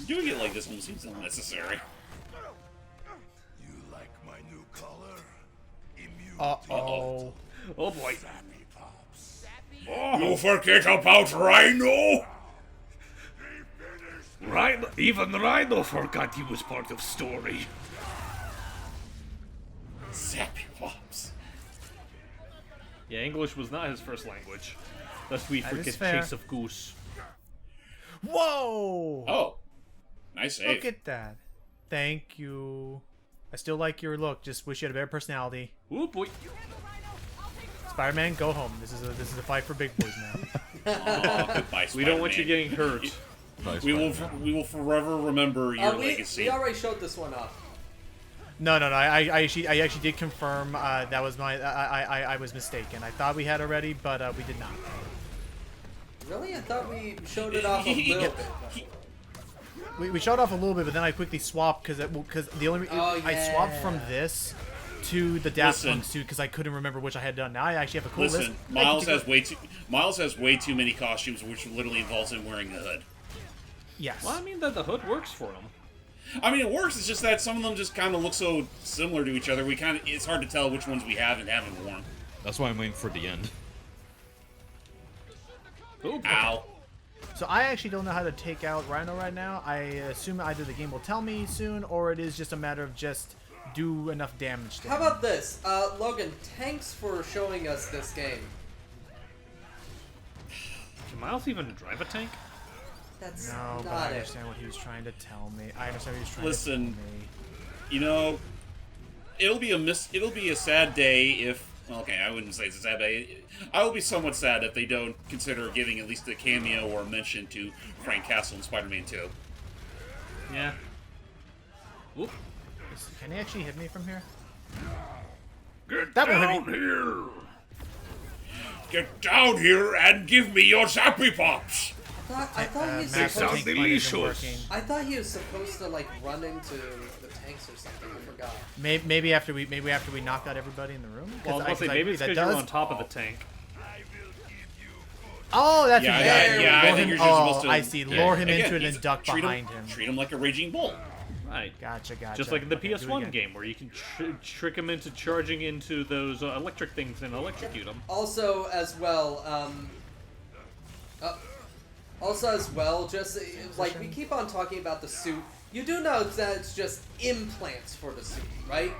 doing it like this almost seems unnecessary. You like my new color? Uh-oh. Oh boy. Oh, you forget about Rhino? Rhino, even Rhino forgot he was part of story. Zappy Pops. Yeah, English was not his first language. Lest we That forget is fair. Chase of Goose. Whoa! Oh. Nice save. Look at that. Thank you. I still like your look. Just wish you had a better personality. Oh boy. Spider-Man, go home. This is a fight for big boys now. Oh, goodbye, We don't want you Spider-Man. getting hurt. We will forever remember your legacy. We already showed this one off. No. I actually did confirm that was my I was mistaken. I thought we had already, but we did not. Really? I thought we showed it off a little bit. We showed off a little bit, but then I quickly swapped because the only I swapped from this to the Daft Punk suit because I couldn't remember which I had done. Now I actually have a cool list. Listen, Miles has way too many costumes, which literally involves him wearing a hood. Yes. Well, I mean that the hood works for him. I mean, it works. It's just that some of them just kind of look so similar to each other. It's hard to tell which ones we have and haven't worn. That's why I'm waiting for the end. Ooh, ow. So I actually don't know how to take out Rhino right now. I assume either the game will tell me soon, or it is just a matter of just do enough damage to him. How about this? Logan, thanks for showing us this game. Can Miles even drive a tank? That's no, but I understand what he was trying to tell me. I understand what he was trying to tell me. You know, it'll be a sad day if. Okay, I wouldn't say it's a sad day. I will be somewhat sad if they don't consider giving at least a cameo or a mention to Frank Castle in Spider-Man 2. Yeah. Oop. Can he actually hit me from here? Get that down here! Get down here and give me your zappy pops! I thought he was supposed to like run into the tanks or something. I forgot. Maybe after we knock out everybody in the room. Well, I was say maybe it's because you're on top of the tank. Oh, that's I think you're just supposed to. I see. Lure him into it and duck behind him. Treat him like a raging bull. Right. Gotcha. Just like in the PS1 game, where you can trick him into charging into those electric things and electrocute them. Also, as well, just like we keep on talking about the suit, you do know that it's just implants for the suit, right?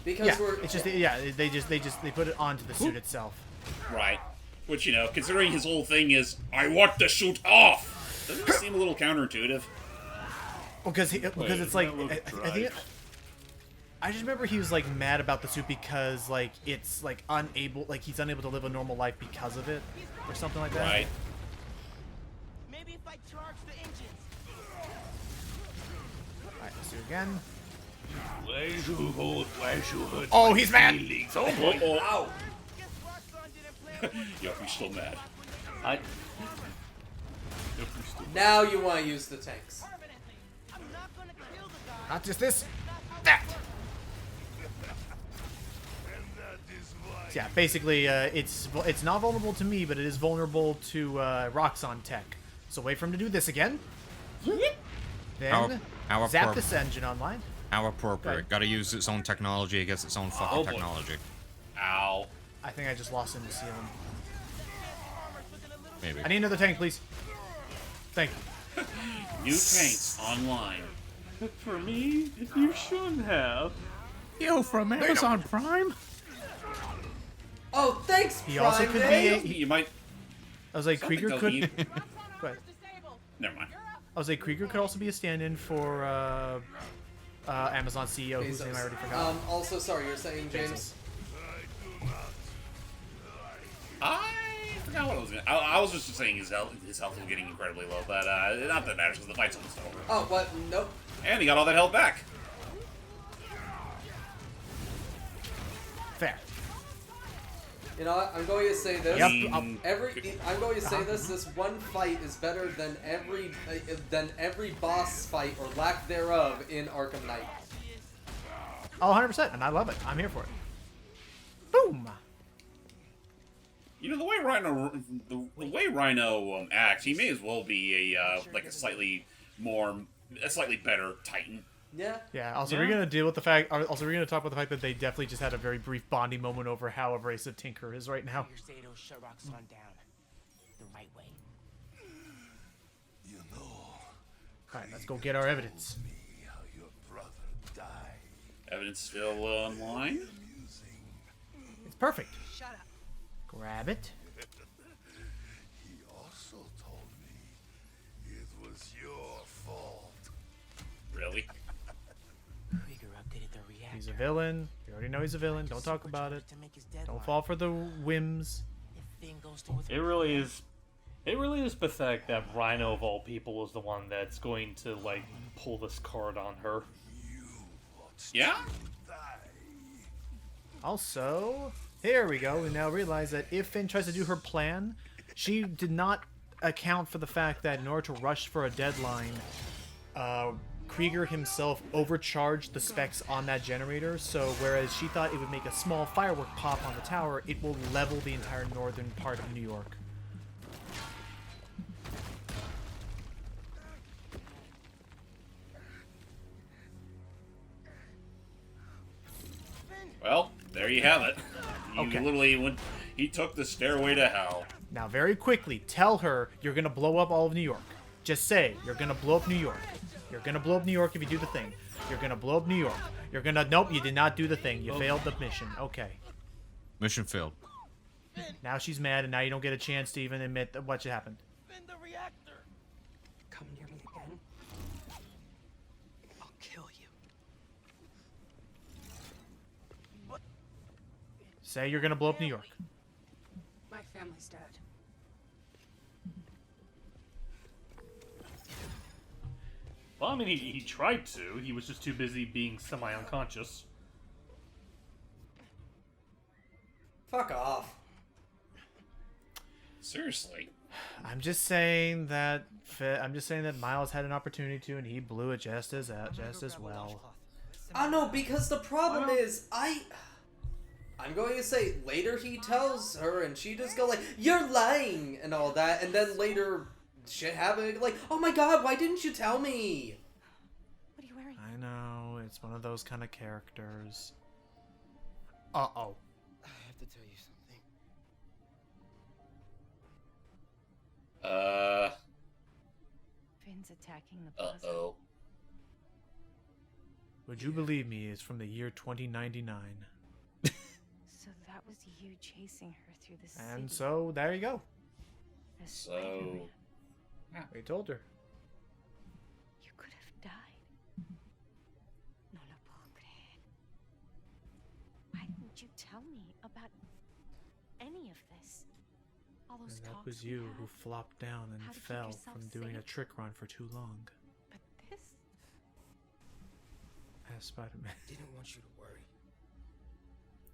Because they put it onto the suit itself. Right. Which, you know, considering his whole thing is, I want the suit off, doesn't it seem a little counterintuitive? Well, because it's like I just remember he was like mad about the suit because like it's like he's unable to live a normal life because of it or something like that. Right. Maybe if I charge the engines. Alright, let's do it again. Oh, he's mad! Oh boy. Ow! Yup, he's still mad. Now you want to use the tanks. Not just this, that. Yeah, basically, it's not vulnerable to me, but it is vulnerable to Roxxon tech. So wait for him to do this again. Then zap this engine online. How appropriate. Gotta use its own technology against its own fucking technology. Ow. I think I just lost him to ceiling. Maybe. I need another tank, please. Thank you. New tanks online. For me, you shouldn't have. Yo, from Amazon Prime? Oh, thanks, He Prime also could Day. be You might. I was like, Krieger could. Go ahead. Never mind. I was like, Krieger could also be a stand-in for Amazon CEO, whose name I already forgot. Also, sorry, you're saying, James? I forgot what I was gonna. I was just saying his health was getting incredibly low, but not that it matters because the fight's almost over. Oh, what? Nope. And he got all that health back. Fair. You know what? I'm going to say this. Yep. I'm going to say this. This one fight is better than every boss fight or lack thereof in Arkham Knight. Oh, 100%, and I love it. I'm here for it. Boom. You know, the way Rhino acts, he may as well be a slightly better Titan. Yeah. Yeah. Also, we're gonna deal with the fact. Also, we're gonna talk about the fact that they definitely just had a very brief bonding moment over how abrasive Tinker is right now. Shut Roxxon down the right way. You know. All right, let's go get our evidence. Evidence still online? It's perfect. Shut up. Grab it. He also told me it was your fault. Really? Krieger updated the reactor. He's a villain. We already know he's a villain. Don't talk about it. Don't fall for the whims. It really is. It really is pathetic that Rhino of all people is the one that's going to like pull this card on her. Yeah. Also, here we go. We now realize that if Finn tries to do her plan, she did not account for the fact that in order to rush for a deadline, Krieger himself overcharged the specs on that generator, so whereas she thought it would make a small firework pop on the tower, it will level the entire northern part of New York. Well, there you have it. He Okay. literally went. He took the stairway to hell. Now, very quickly, tell her you're gonna blow up all of New York. Just say, you're gonna blow up New York. You're gonna blow up New York if you do the thing. You're gonna blow up New York. You're gonna... Nope, you did not do the thing. You failed the mission. Okay. Mission failed. Now she's mad, and now you don't get a chance to even admit that what happened. Come near me again. I'll kill you. Say you're gonna blow up New York. My family's dead. Well, I mean, he tried to. He was just too busy being semi-unconscious. Fuck off. Seriously. I'm just saying that Miles had an opportunity to, and he blew it just as well. I know, because the problem is, I'm going to say, later he tells her, and she just go like, "You're lying," and all that, and then later, shit happened, like, "Oh my god, why didn't you tell me?" What are you wearing? I know, it's one of those kind of characters. Uh-oh. I have to tell you something. Finn's attacking the plaza. Uh-oh. Would you believe me, it's from the year 2099. So that was you chasing her through the city. And so, there you go. As So... Spider-Man. We told her. You could have died. No lo puedo creer. Why didn't you tell me about any of this? All those And that talks was we you had. who flopped down and How to keep fell yourself from doing a safe. trick run for too long. But this... As Spider-Man. Didn't want you to worry.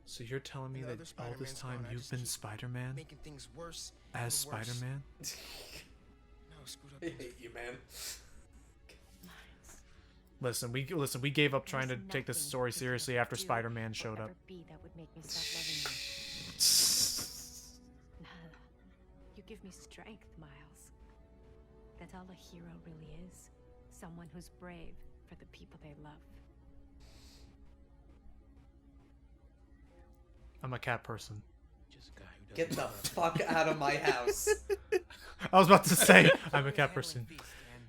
So you're telling me The that other all this Spider-Man's time gone, I you've just been keep Spider-Man? Making things worse. As and worse. Spider-Man? No, screwed up. I hate you, man. Listen, we gave up trying to take this story seriously after Spider-Man showed up. That would make me stop loving you. Nada. You give me strength, Miles. That's all a hero really is. Someone who's brave for the people they love. I'm a cat person. Just a guy who Get the fuck out of my house. I was about to say, I'm a cat person.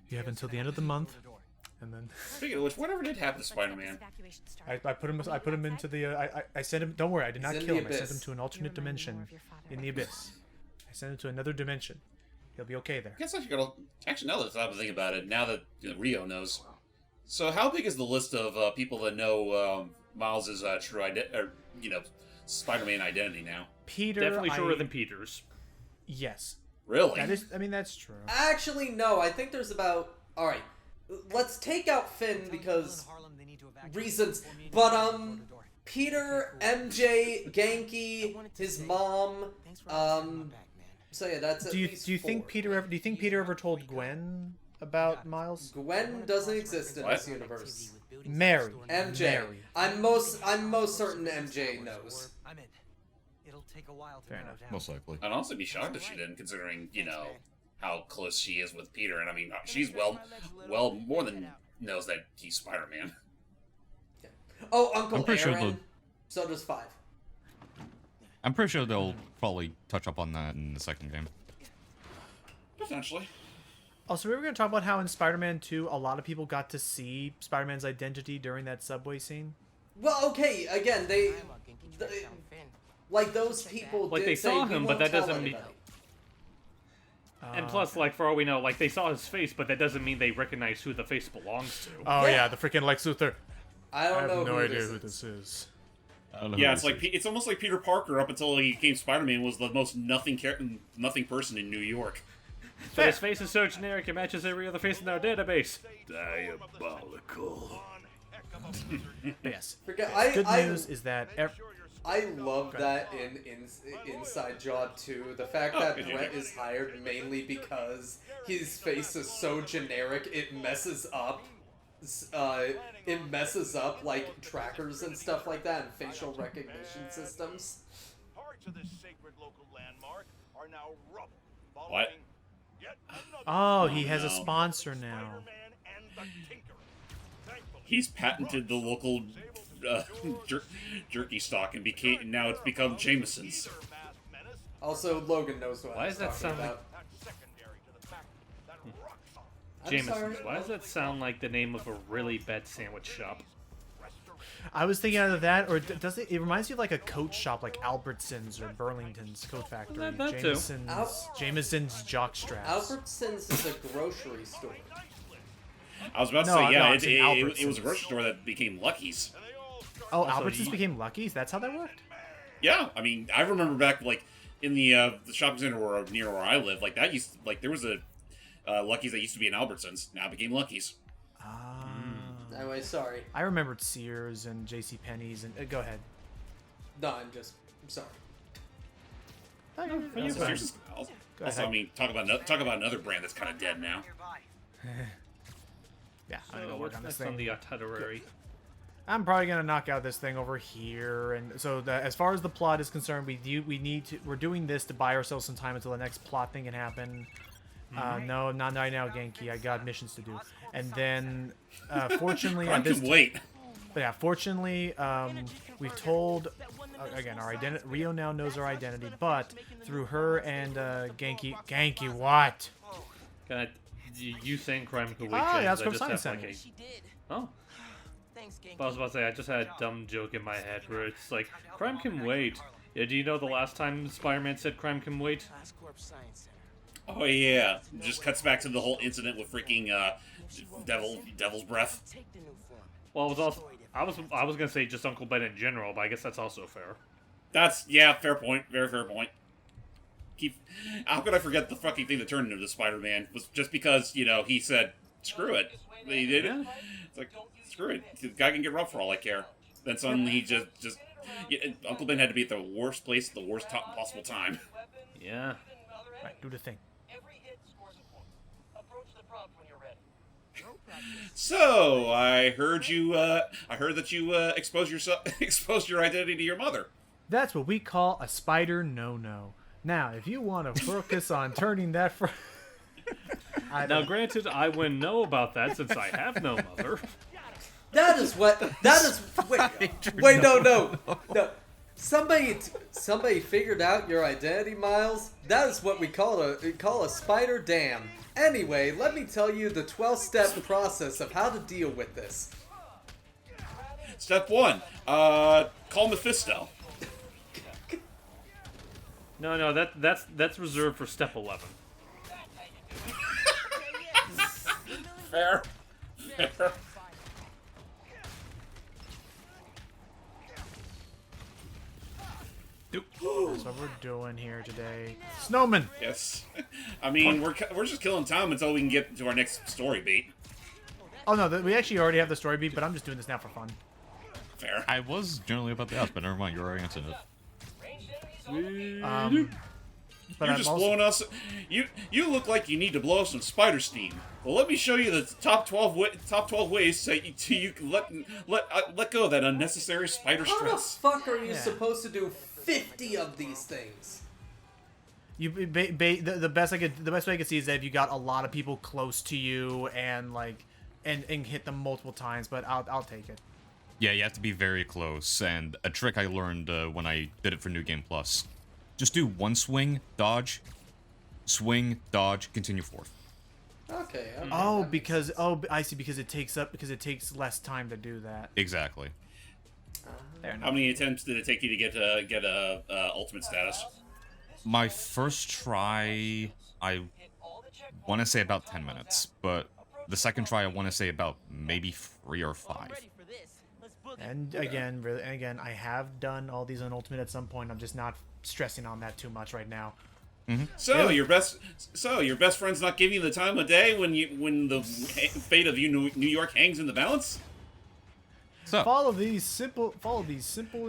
You have until the end of the month, and then Speaking of which, whatever did happen to Spider-Man? I put him into the I sent him. Don't worry, I did not He's in kill the him. I sent him abyss. to an alternate dimension in the abyss. I sent him to another dimension. He'll be okay there. I guess I should go. Actually, now that I'm thinking about it, now that Rio knows. So, how big is the list of people that know Miles' true Spider-Man identity now? Peter, Definitely shorter than Peter's. Yes. Really? That is. I mean, that's true. Actually, no, I think there's about... Alright, let's take out Finn because... reasons. But, Peter, MJ, Genki, his mom, so yeah, that's at Do you least think 4. Peter ever told Gwen about Miles? Gwen doesn't exist in this universe. Mary. MJ. Mary. I'm most certain MJ knows. I'm in. It'll take a while to Fair narrow enough. down. Most likely. I'd honestly be shocked if she didn't, considering, how close she is with Peter. And I mean, she's well more than knows that he's Spider-Man. Oh, Uncle I'm pretty sure Aaron. they'll- So does 5. I'm pretty sure they'll probably touch up on that in the second game. Potentially. Also, we were going to talk about how in Spider-Man 2, a lot of people got to see Spider-Man's identity during that subway scene. Well, okay, again, like those people Like, did they say, saw "We him, won't but that tell doesn't mean- anybody." And plus, like, for all we know, like, they saw his face, but that doesn't mean they recognize who the face belongs to. Oh Yeah. yeah, the freaking Lex Luthor. I I don't have know no who idea this who is. this is. I don't know Yeah, who it's this like is. it's almost like Peter Parker up until he became Spider-Man was the most nothing person in New York. But his face is so generic it matches every other face in our database. Diabolical. But yes. Forget, Good news is that I love that in Inside Job 2. The fact that Brett is hired mainly because his face is so generic, it messes up. Like trackers and stuff like that, and facial recognition systems. Parts of this sacred local landmark are now rubble. What? Oh, he has a sponsor now. He's patented the local jerky stock and now it's become Jameson's. Also, Logan knows what I'm talking about. Jameson's. Why does that sound like the name of a really bad sandwich shop? I was thinking either that, or does it? It reminds me of like a coat shop, like Albertsons or Burlington's Coat Factory. That Jameson's Jockstraps. Albertsons is a grocery store. I was about to say, it was a grocery store that became Lucky's. Oh, Albertsons became Lucky's? That's how that worked? Yeah, I mean, I remember back, like, in the shopping center near where I live, like, that used, like, there was a Lucky's that used to be an Albertsons, now it became Lucky's. Anyway, sorry. I remembered Sears and JCPenney's, and go ahead. No, I'm sorry. Also, I mean, talk about another brand that's kind of dead now. Yeah, I'm gonna work on this thing. On the itinerary. I'm probably gonna knock out this thing over here, and so as far as the plot is concerned, we're doing this to buy ourselves some time until the next plot thing can happen. No, not right now, Genki. I got missions to do, and then fortunately, I can wait. But yeah, fortunately, we've told again our identity. Rio now knows our identity, but through her and Genki, what? You saying crime can wait? Oh, yeah, that's I what just have saying. like oh. But I was about to say, I just had a dumb joke in my head where it's like, crime can wait. Yeah, do you know the last time Spider-Man said crime can wait? Oh yeah, just cuts back to the whole incident with freaking Devil's Breath. Well, I was gonna say just Uncle Ben in general, but I guess that's also fair. Fair point. Very fair point. How could I forget the fucking thing that turned into Spider-Man was just because, he said, screw it. He did it. It's like, screw it. The guy can get rough for all I care. Then suddenly he just Uncle Ben had to be at the worst place at the worst possible time. Yeah. Right, do the thing. So, I heard that you exposed your identity to your mother. That's what we call a spider no-no. Now, if you want to focus on turning that Now, granted, I wouldn't know about that since I have no mother. Wait, no. Somebody figured out your identity, Miles. That is what we call a spider dam. Anyway, let me tell you the 12-step process of how to deal with this. Step 1, call Mephisto. No, that's reserved for step 11. Fair. That's what we're doing here today. Snowman! Yes. I mean, we're just killing time until we can get to our next story beat. Oh no, we actually already have the story beat, but I'm just doing this now for fun. Fair. I was generally about to ask, but never mind, you already answered it. But You're just blowing us. You look like you need to blow some spider steam. Well, let me show you the top 12 ways to you let go of that unnecessary spider stress. How the fuck are you supposed to do 50 of these things? The best way I could see is that if you got a lot of people close to you and hit them multiple times, but I'll take it. Yeah, you have to be very close, and a trick I learned when I did it for New Game Plus. Just do one swing, dodge, swing, dodge, continue forth. Okay. I see, because it takes less time to do that. Exactly. How many attempts did it take you to get ultimate status? My first try, I want to say about 10 minutes, but the second try I want to say about maybe 3 or 5. And again, I have done all these on Ultimate at some point. I'm just not stressing on that too much right now. Mm-hmm. So your best friend's not giving you the time of day when the fate of New York hangs in the balance. So follow these simple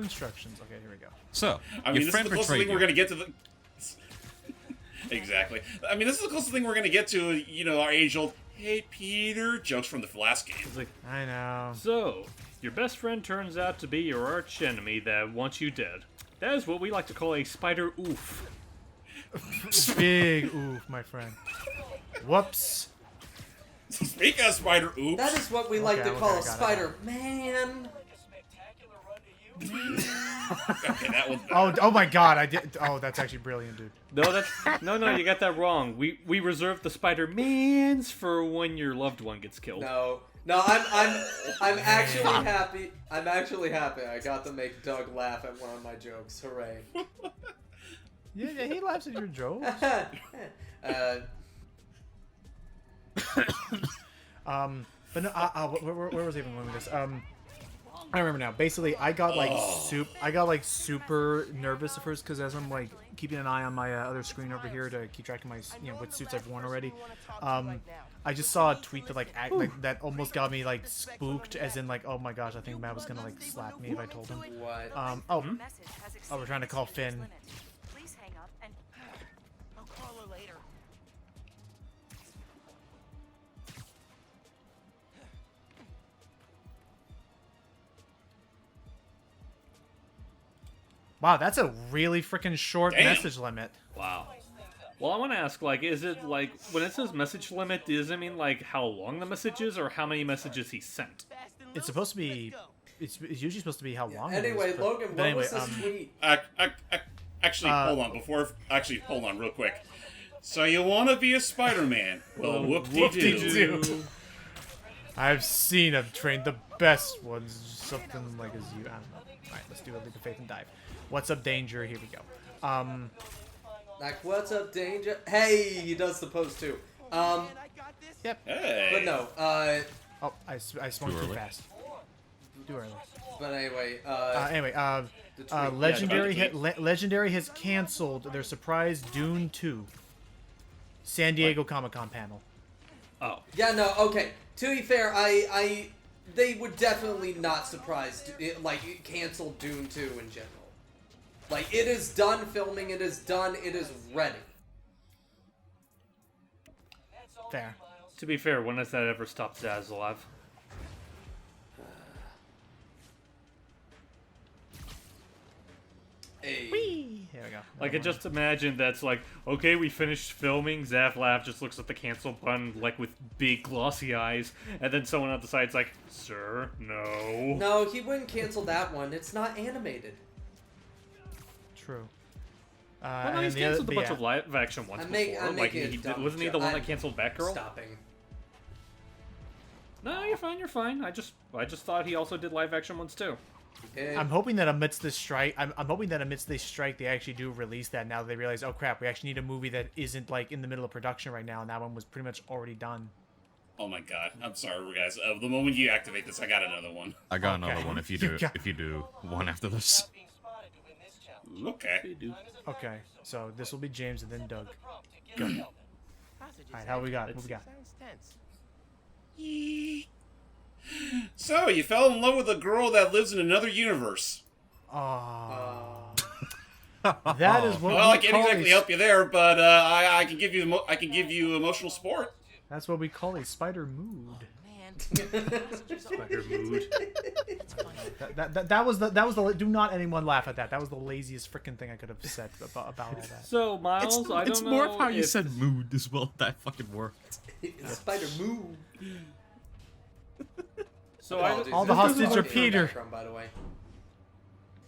instructions. Okay, here we go. So I mean, your this is friend the closest betrayed thing you. we're gonna get to the. Exactly. I mean, this is the closest thing we're gonna get to, you know, our age-old "Hey Peter" jokes from the last game. It's like, I know. so, your best friend turns out to be your arch enemy that wants you dead. That is what we like to call a spider oof. Big oof, my friend. Whoops. Speaking of spider oops, That is what we like to Okay, call I a got it. Spider-Man. okay, that was. Oh my God! I did. Oh, that's actually brilliant, dude. No, you got that wrong. We reserve the Spider-Mans for when your loved one gets killed. No, I'm actually happy. I'm actually happy. I got to make Doug laugh at one of my jokes. Hooray! Yeah, he laughs at your jokes. But no, where was I even going with this? I remember now. Basically, I got like super nervous at first because as I'm like keeping an eye on my other screen over here to keep track of my what suits I've worn already. I just saw a tweet that like that almost got me like spooked, as in like, oh my gosh, I think Matt was gonna like slap me if I told him. What? Oh, we're trying to call Finn. Please hang up and I'll call her later. Wow, that's a really freaking short Damn. message limit. Wow. Well, I want to ask, like, is it like when it says message limit? Does it mean like how long the message is, or how many messages he sent? It's supposed to be. It's usually supposed to be how long. Anyway, it is, but, Logan, but what anyway, was this tweet? Actually, hold on real quick. So you want to be a Spider-Man? Well, whoop-de-doo. I've seen him train the best ones, something like as you. I don't know. All right, let's do a leap of faith and dive. What's up, danger? Here we go. Like, what's up, danger? Hey, he does the pose too. Yep. Hey. But no. Oh, I swung too fast. Too early. But anyway. Anyway, the tweet. Legendary Legendary has canceled their surprise Dune 2 San Diego Comic-Con panel. Oh. Yeah, no, okay. To be fair, they would definitely not surprise, like, cancel Dune 2 in general. Like, it is done filming, it is done, it is ready. Fair. To be fair, when has that ever stopped Zaslav? Hey. Here we go. Like, I just imagine that's like, okay, we finished filming. Zaslav just looks at the cancel button, like, with big glossy eyes, and then someone on the side's like, sir, no. No, he wouldn't cancel that one. It's not animated. True. Well, no, he's canceled a bunch of live action ones before. I'm Like, making a dumb wasn't he the one joke. that canceled Batgirl? Stopping. No, you're fine. I just thought he also did live action ones too. I'm hoping that amidst this strike, I'm hoping that amidst this strike, they actually do release that. Now that they realize, oh crap, we actually need a movie that isn't like in the middle of production right now, and that one was pretty much already done. Oh my god, I'm sorry, guys. The moment you activate this, I got another one. I got another one. If you do one after this. Okay. Okay, so this will be James and then Doug. Go. All right, how we got? What we got? So, you fell in love with a girl that lives in another universe. Oh. That is what well, we I can't call exactly help you there, but I can give you emotional support. That's what we call a spider mood. Spider mood. That was the. Do not anyone laugh at that. That was the laziest freaking thing I could have said about all that. So Miles, I don't know. It's more of how you said mood as well. That fucking worked. Spider mood. So all the hostages are Peter. By the way.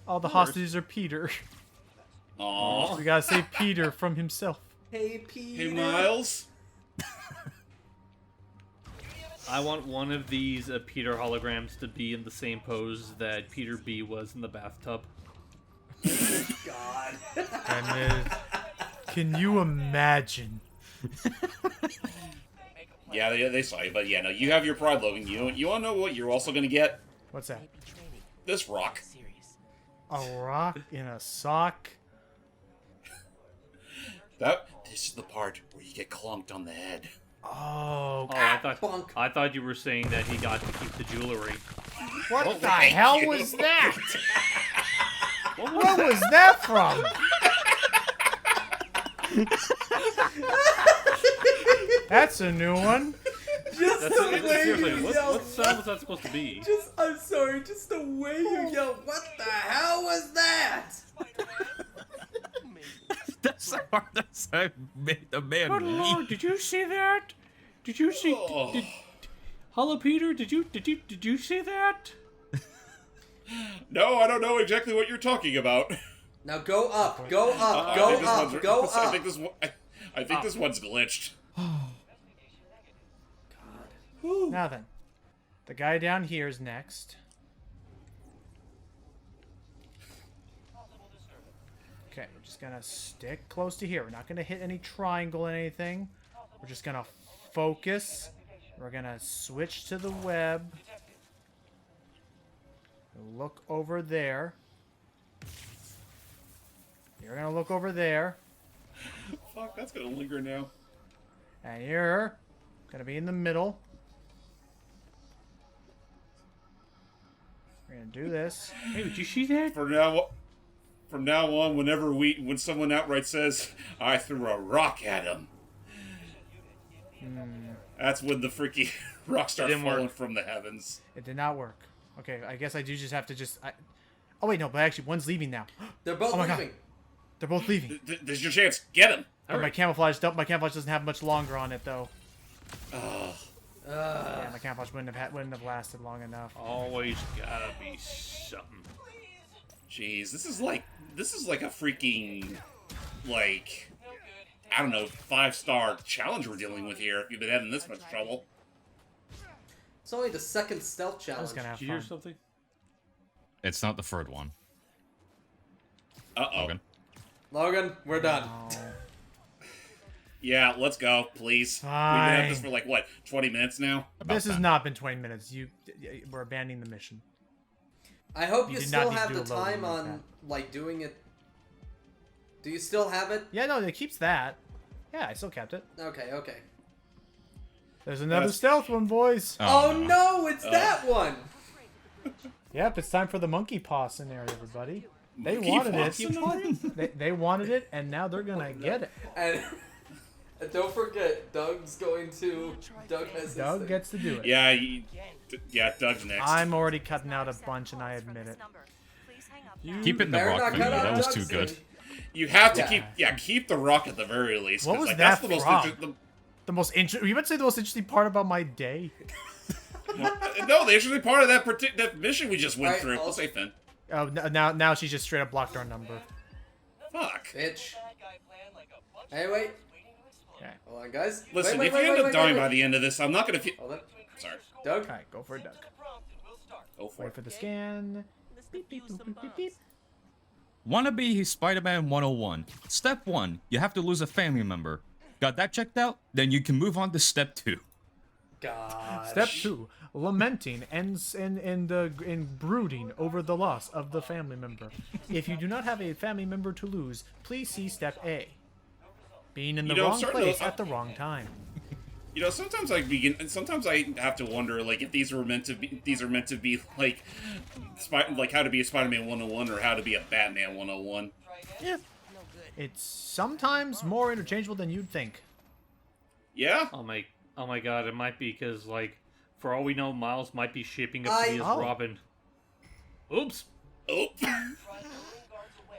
All the hostages are Peter. Aww. We gotta say Peter from himself. Hey, Peter. Hey, Miles. I want one of these Peter holograms to be in the same pose that Peter B was in the bathtub. God. And can you imagine? Yeah, they saw you, but yeah, no, you have your pride, Logan. You want to know what you're also gonna get? What's that? This rock. A rock in a sock? This is the part where you get clunked on the head. Oh, I thought you were saying that he got to keep the jewelry. What the hell was that? What was that from? That's a new one. Just the way seriously, you what yelled. sound was that supposed to be? I'm sorry, just the way you yelled. What the hell was that? That's the hardest I've made a man Good weep. lord, did you see that? Did you see? Hello, Peter. Did you see that? No, I don't know exactly what you're talking about. Now go up, go up, go up, go up. I think this one's glitched. Now then, the guy down here is next. Okay, we're just gonna stick close to here. We're not gonna hit any triangle or anything. We're just gonna focus. We're gonna switch to the web. Look over there. You're gonna look over there. Fuck, that's gonna linger now. And you're gonna be in the middle. We're gonna do this. Hey, did you see that? From now on, when someone outright says, "I threw a rock at him," that's when the freaky rock starts falling from the heavens. It did not work. Okay, I guess I do just have to Oh wait, no, but actually one's leaving now. They're both my leaving. God. They're both leaving. This is your chance. Get him. But my camouflage doesn't have much longer on it though. Yeah, my camouflage wouldn't have lasted long enough. Always gotta be something. Jeez, this is like a freaking, like, I don't know, 5-star challenge we're dealing with here. If you've been having this much trouble. It's only the second stealth challenge. I was gonna have Did you hear fun. something? It's not the third one. Uh-oh. Logan, we're done. Yeah, let's go, please. Fine. We've been at this for like, what, 20 minutes now? This has not been 20 minutes. We're abandoning the mission. I hope you did still not need to have do the a loading time like on, that. like, doing it. Do you still have it? Yeah, no, it keeps that. Yeah, I still kept it. Okay, okay. There's another stealth one, boys. Oh no, it's that one! Yep, it's time for the monkey paw scenario, everybody. They Monkey wanted paw it. scenario? They wanted it, and now they're gonna get it. And don't forget, Doug has his Doug thing. gets to do it. Yeah, Doug's next. I'm already cutting out a bunch, and I admit it. Keep it in the better rock not finger. cut out That was Doug's too good. thing. You have to keep the rock at the very least. What 'cause, was like, that that's the most from? The most interesting. You might say the most interesting part about my day. No, the interesting part of that mission we just went through. We'll say Finn. Oh, now she's just straight up blocked our number. Fuck. Bitch. Hey, wait. Okay. Hold on, guys. Listen, wait, if you end up dying by wait. the end of this, I'm not gonna feel. Hold on. Sorry. Doug? Alright, go for it, Doug. Go for Wait it. for the scan. Beep, beep, boop, beep, beep, beep. Wanna be Spider-Man 101. Step 1, you have to lose a family member. Got that checked out? Then you can move on to step 2. God. Step 2. Lamenting ends in brooding over the loss of the family member. If you do not have a family member to lose, please see step A. Being in the wrong place at the wrong time. You know, sometimes I have to wonder, like, if these are meant to be like how to be a Spider-Man 101 or how to be a Batman 101. Yeah. It's sometimes more interchangeable than you'd think. Yeah. Oh my god! It might be because, like, for all we know, Miles might be shaping up to be as Robin. Oops. Oh.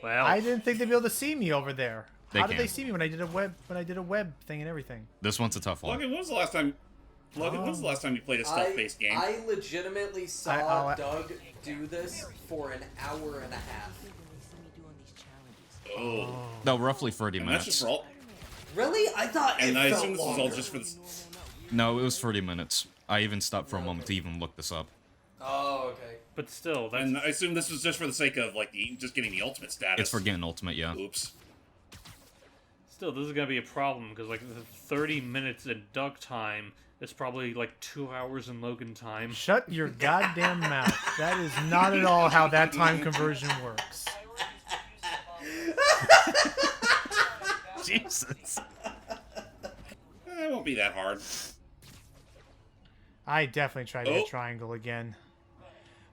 Well, I didn't think they'd be able to see me over there. How did they can. see me when I did a web thing and everything? This one's a tough one. Logan, when was the last time you played a stealth-based game? I legitimately saw Doug do this for an hour and a half. Oh. No, roughly 30 And minutes. that's just for all. Really? I thought And it I felt assume this was all longer. just for this. No, it was 30 minutes. I even stopped for a moment to even look this up. Oh, okay. but still, that's And I assume this was just for the sake of like just getting the ultimate status. It's for getting ultimate, yeah. Oops. still this is gonna be a problem because like the 30 minutes in Doug time is probably like 2 hours in Logan time. Shut your goddamn mouth. That is not at all how that time conversion works. Jesus. It won't be that hard. I definitely tried that triangle again.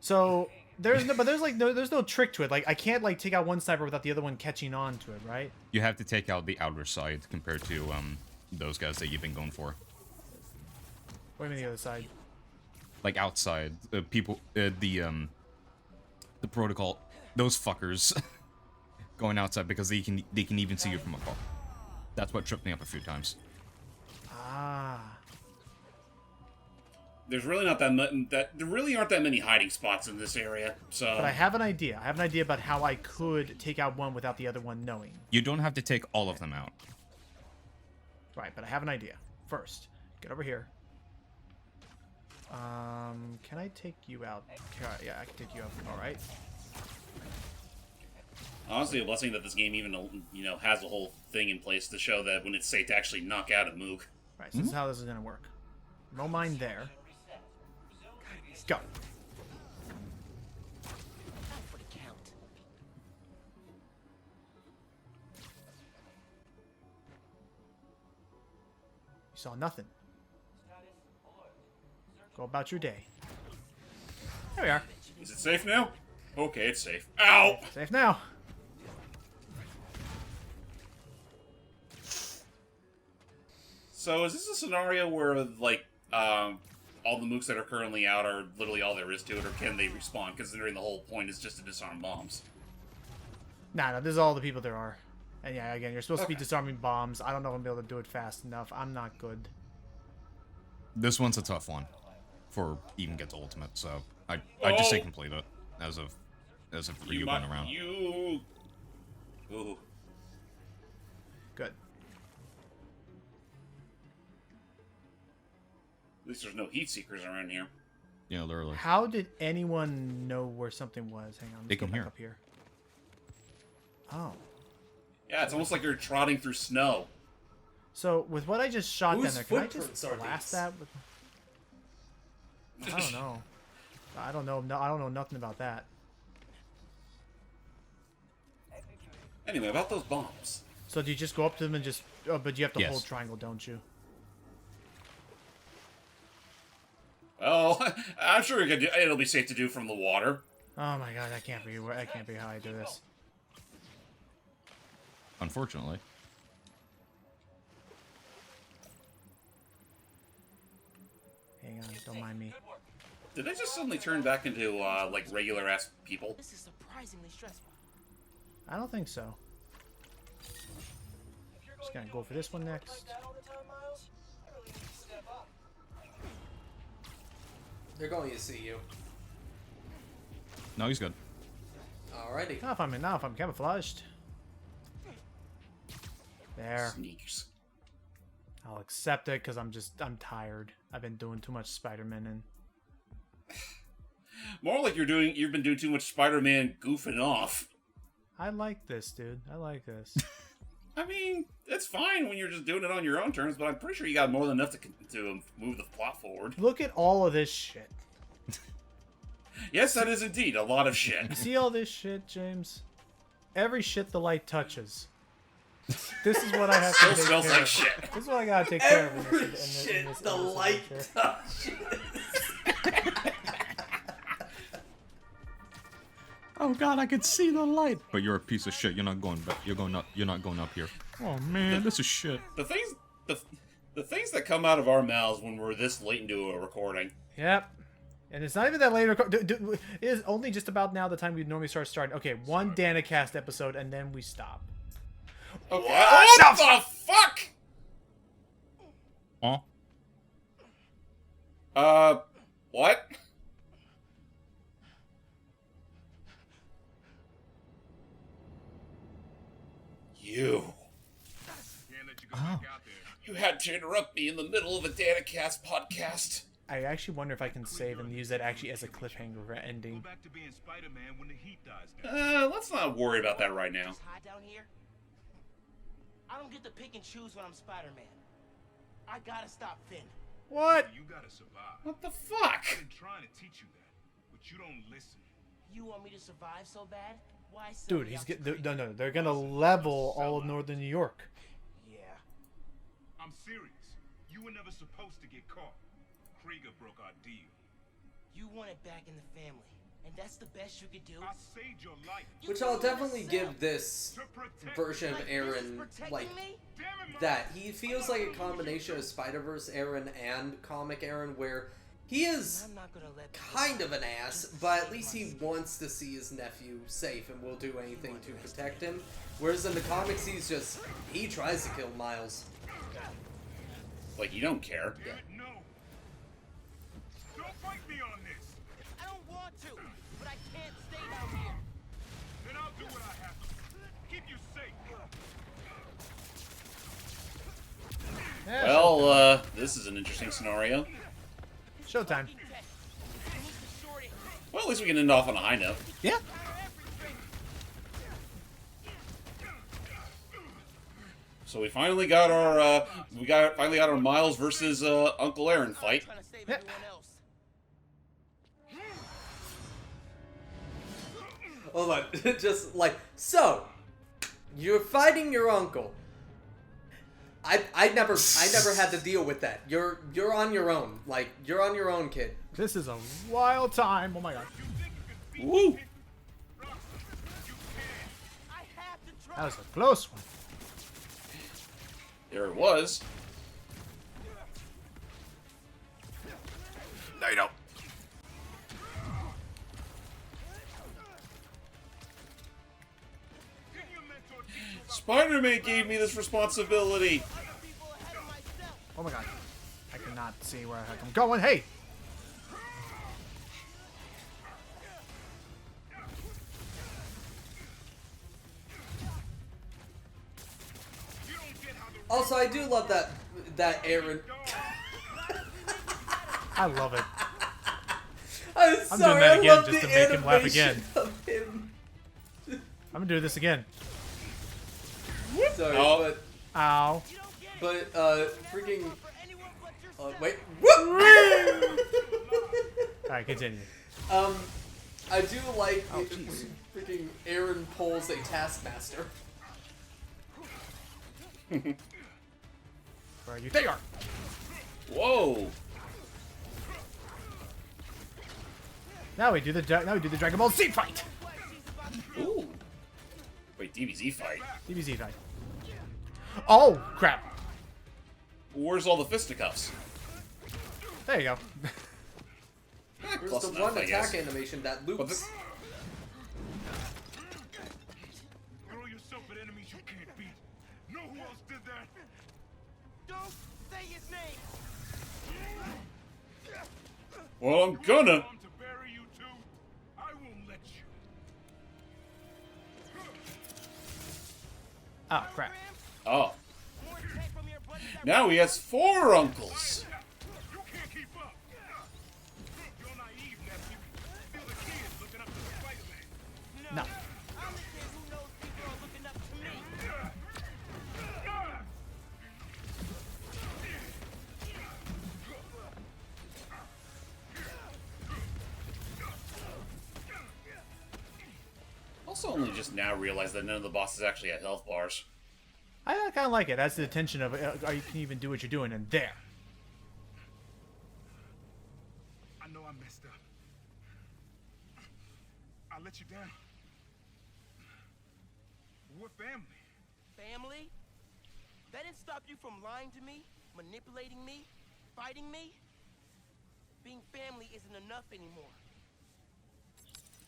So there's no trick to it. Like I can't like take out one sniper without the other one catching on to it, right? You have to take out the outer side compared to those guys that you've been going for. What do you mean the other side? Like outside, people, the protocol, those fuckers going outside because they can even see you from afar. That's what tripped me up a few times. Ah. There's really not there really aren't that many hiding spots in this area. So. But I have an idea. I have an idea about how I could take out one without the other one knowing. You don't have to take all of them out. Right, but I have an idea. First, get over here. Can I take you out? Yeah, I can take you out. All right. Honestly, a blessing that this game even, has a whole thing in place to show that when it's safe to actually knock out a Moog. Right, so this is how this is gonna work. No mind there. Go. You saw nothing. Go about your day. There we are. Is it safe now? Okay, it's safe. Ow! Safe now. So is this a scenario where, like, all the mooks that are currently out are literally all there is to it, or can they respawn, considering the whole point is just to disarm bombs? Nah, no, this is all the people there are. And yeah, again, you're supposed to be disarming bombs. I don't know if I'm able to do it fast enough. I'm not good. This one's a tough one for even get to ultimate, so I just say complete it as of for you going around. Ooh. Good. At least there's no heat seekers around here. Yeah, literally. How did anyone know where something was? Hang on, They let's go can back hear. up here. Oh. Yeah, it's almost like you're trotting through snow. So with what I just shot down Whose there, can I footprints just are blast these? that? With... I don't know. I don't know. No, I don't know nothing about that. Anyway, about those bombs. So do you just go up to them and just? Oh, but you have to Yes. hold triangle, don't you? Well, I'm sure it'll be safe to do from the water. Oh my god, that can't be. That can't be how I do this. Unfortunately. Hang on, don't mind me. Did I just suddenly turn back into, like, regular-ass people? This is surprisingly stressful. I don't think so. Just gonna go for this one next. They're going to see you. No, he's good. Alrighty. Now if I'm camouflaged. There. Sneaks. I'll accept it because I'm tired. I've been doing too much Spider-Man and More like you've been doing too much Spider-Man goofing off. I like this, dude. I like this. I mean, it's fine when you're just doing it on your own terms, but I'm pretty sure you got more than enough to move the plot forward. Look at all of this shit. Yes, that is indeed a lot of You shit. see all this shit, James? Every shit the light touches. This is what I have to Still take smells care like of. shit. This is what I gotta take care of in Every this, shit this the episode light here. touches. Oh god, I can see the light. But you're a piece of shit. You're not going back. You're not going up here. Oh man, this is shit. The things that come out of our mouths when we're this late into a recording. Yep. And it's not even that late. It is only just about now the time we normally starting. Okay, one Danicast episode, and then we stop. Okay. What the fuck? Huh? What? You. Oh. You had to interrupt me in the middle of a Danicast podcast. I actually wonder if I can save and use that actually as a cliffhanger for ending. Let's not worry about that right now. Just hide down here. I don't get to pick and choose when I'm Spider-Man. I gotta stop Finn. What? You gotta survive. What the fuck? I've been trying to teach you that, but you don't listen. You want me to survive so bad? Why sell Dude, me he's out to get Krieger? no. They're gonna level all of northern New York. Yeah. I'm serious. You were never supposed to get caught. Krieger broke our deal. You want it back in the family. And that's the best you could do? I saved your life. Which I'll definitely give this version of Aaron, like, that. He feels like a combination of Spider-Verse Aaron and comic Aaron, where he is kind of an ass, but at least he wants to see his nephew safe and will do anything to protect him. Whereas in the comics, he tries to kill Miles. Like, you don't care. Yeah. No. Don't fight me on this. I don't want to, but I can't stay down here. Then I'll do what I have to. Keep you safe. Yeah, Well, this is an interesting scenario. showtime. Well, at least we can end off on a high note. Yeah. So we finally got our finally got our Miles versus Uncle Aaron fight. Yeah. Hold on, just like, so, you're fighting your uncle. I never had to deal with that. You're on your own. Like, you're on your own, kid. This is a wild time. Oh my god. Woo! That was a close one. There it was. No, you don't. Spider-Man gave me this responsibility. Oh my god. I cannot see where I'm going. Hey! Also, I do love that Aaron. I love it. I'm I'm sorry, doing that I again love just the to make him laugh animation again. of him. I'm gonna do this again. Sorry, Oh. Ow. but freaking. Wait. Alright, continue. I do like freaking Aaron pulls a Taskmaster. Where are you? There you are! Whoa! Now we do the Dragon Ball Z fight! Ooh. Wait, DBZ fight? DBZ fight. Oh, crap. Where's all the fisticuffs? There you go. There's Close the enough, one I guess. attack animation that loops. Throw yourself at enemies you can't beat. Know who else did that? Don't say his name. Well, I'm gonna. To bury you too. I won't let you. Oh, crap. Oh. Now he has 4 uncles. You can't keep up. You're naive, nephew. Feel the kids looking up to the Spider-Man. No. I'm the kid who knows people are looking up to me. Also, only just now realized that none of the bosses actually had health bars. I kind of like it. That's the tension of are you can even do what you're doing, and there. I know I messed up. I let you down. We're family. Family? That didn't stop you from lying to me, manipulating me, fighting me? Being family isn't enough anymore.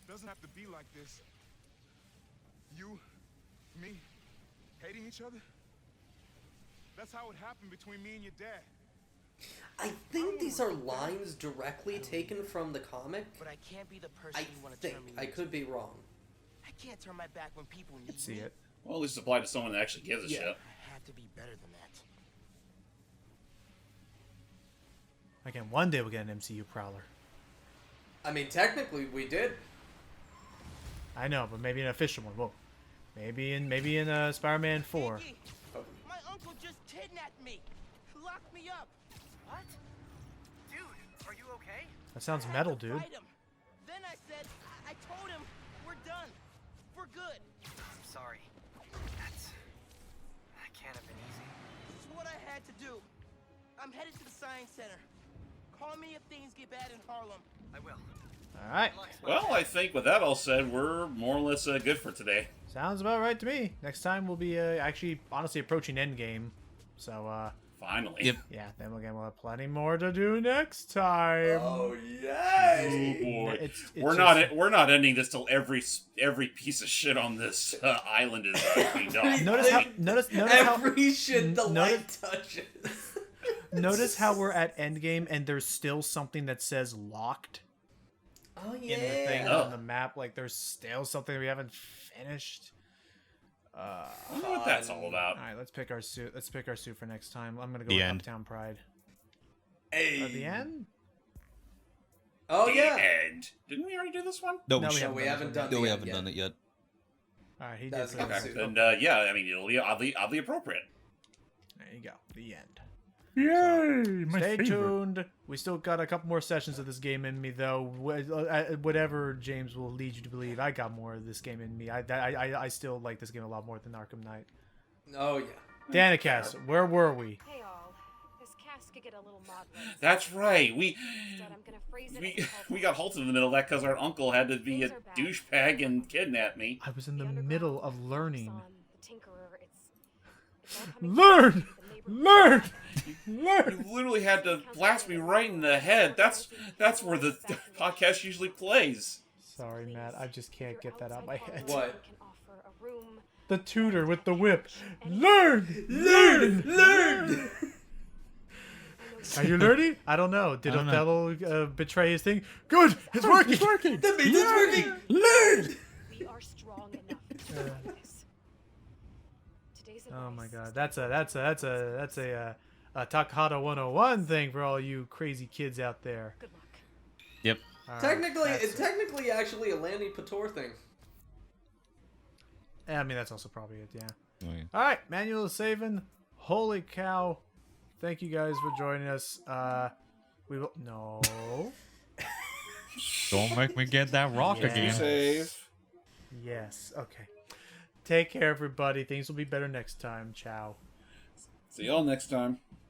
Doesn't have to be like this. You, me, hating each other? That's how it happened between me and your dad. I think these are lines directly taken from the comic. But I can't be the person I you want to think. turn me I into. could be wrong. I can't turn my back when people need See me. it. Well, at least apply to someone that actually gives a shit. I have to be better than that. Again, one day we'll get an MCU Prowler. I mean, technically we did. I know, but maybe an official one. Whoa. Maybe in Spider-Man 4. Iggy, my uncle just kidnapped me. Locked me up. What? Dude, are you okay? That sounds metal, dude. Fight him. Then I said, I told him, we're done. We're good. I'm sorry. That can't have been easy. This is what I had to do. I'm headed to the Science Center. Call me if things get bad in Harlem. I will. All right. Well, I think with that all said, we're more or less good for today. Sounds about right to me. Next time we'll be actually, honestly, approaching endgame. So, Finally. Yep. yeah, then we'll have plenty more to do next time. Oh yay! Oh boy, It's we're not ending this till every piece of shit on this island is cleaned up. Notice Every shit the light touches. Notice how we're at endgame and there's still something that says locked Oh yeah. in the thing on the map. Like there's still something we haven't finished. I wonder what that's all about. All right, let's pick our suit. Let's pick our suit for next time. I'm gonna go The with end. Uptown Pride. Hey. The end? Oh The yeah. end. Didn't we already do this one? No, No, We haven't done. No, we the haven't end done it yet. All right, he That's did. okay. say- And yeah, I mean it'll be oddly appropriate. There you go. The end. Yay! My Stay favorite. tuned. We still got a couple more sessions of this game in me, though. Whatever James will lead you to believe, I got more of this game in me. I still like this game a lot more than Arkham Knight. Oh yeah. Danicast, where were we? Hey all, this cast could get a little maudlin. That's right. We Instead, I'm gonna phrase it as we got halted in the middle of that because our uncle had to be a Things are bad. douchebag and kidnap me. I was in the underground, middle of learning. Roxxon, the Tinkerer, it's all coming Learn! together. The Learn! You literally had to blast me right in the head. That's where the podcast usually plays. Sorry, Matt. I just can't get that out of my head. What? Can offer a room. The tutor with the whip. Learn! Learn! Learn. Are you learning? I don't know. Did I don't Othello betray his thing? Good! It's working! It's working! That means it's working. Learn. We are strong enough to survive this. Today's Oh my advice god. That's a Takahata 101 thing for all you crazy kids out there. Good luck. Yep. All right, Technically, that's it's technically actually a Lanny Pator thing. I mean, that's also probably it, yeah. Oh, yeah. All right, manual is saving. Holy cow. Thank you guys for joining us. We will... No. Don't make me get that rock Yeah. again. Save. Yes. Okay. Take care, everybody. Things will be better next time. Ciao. See y'all next time.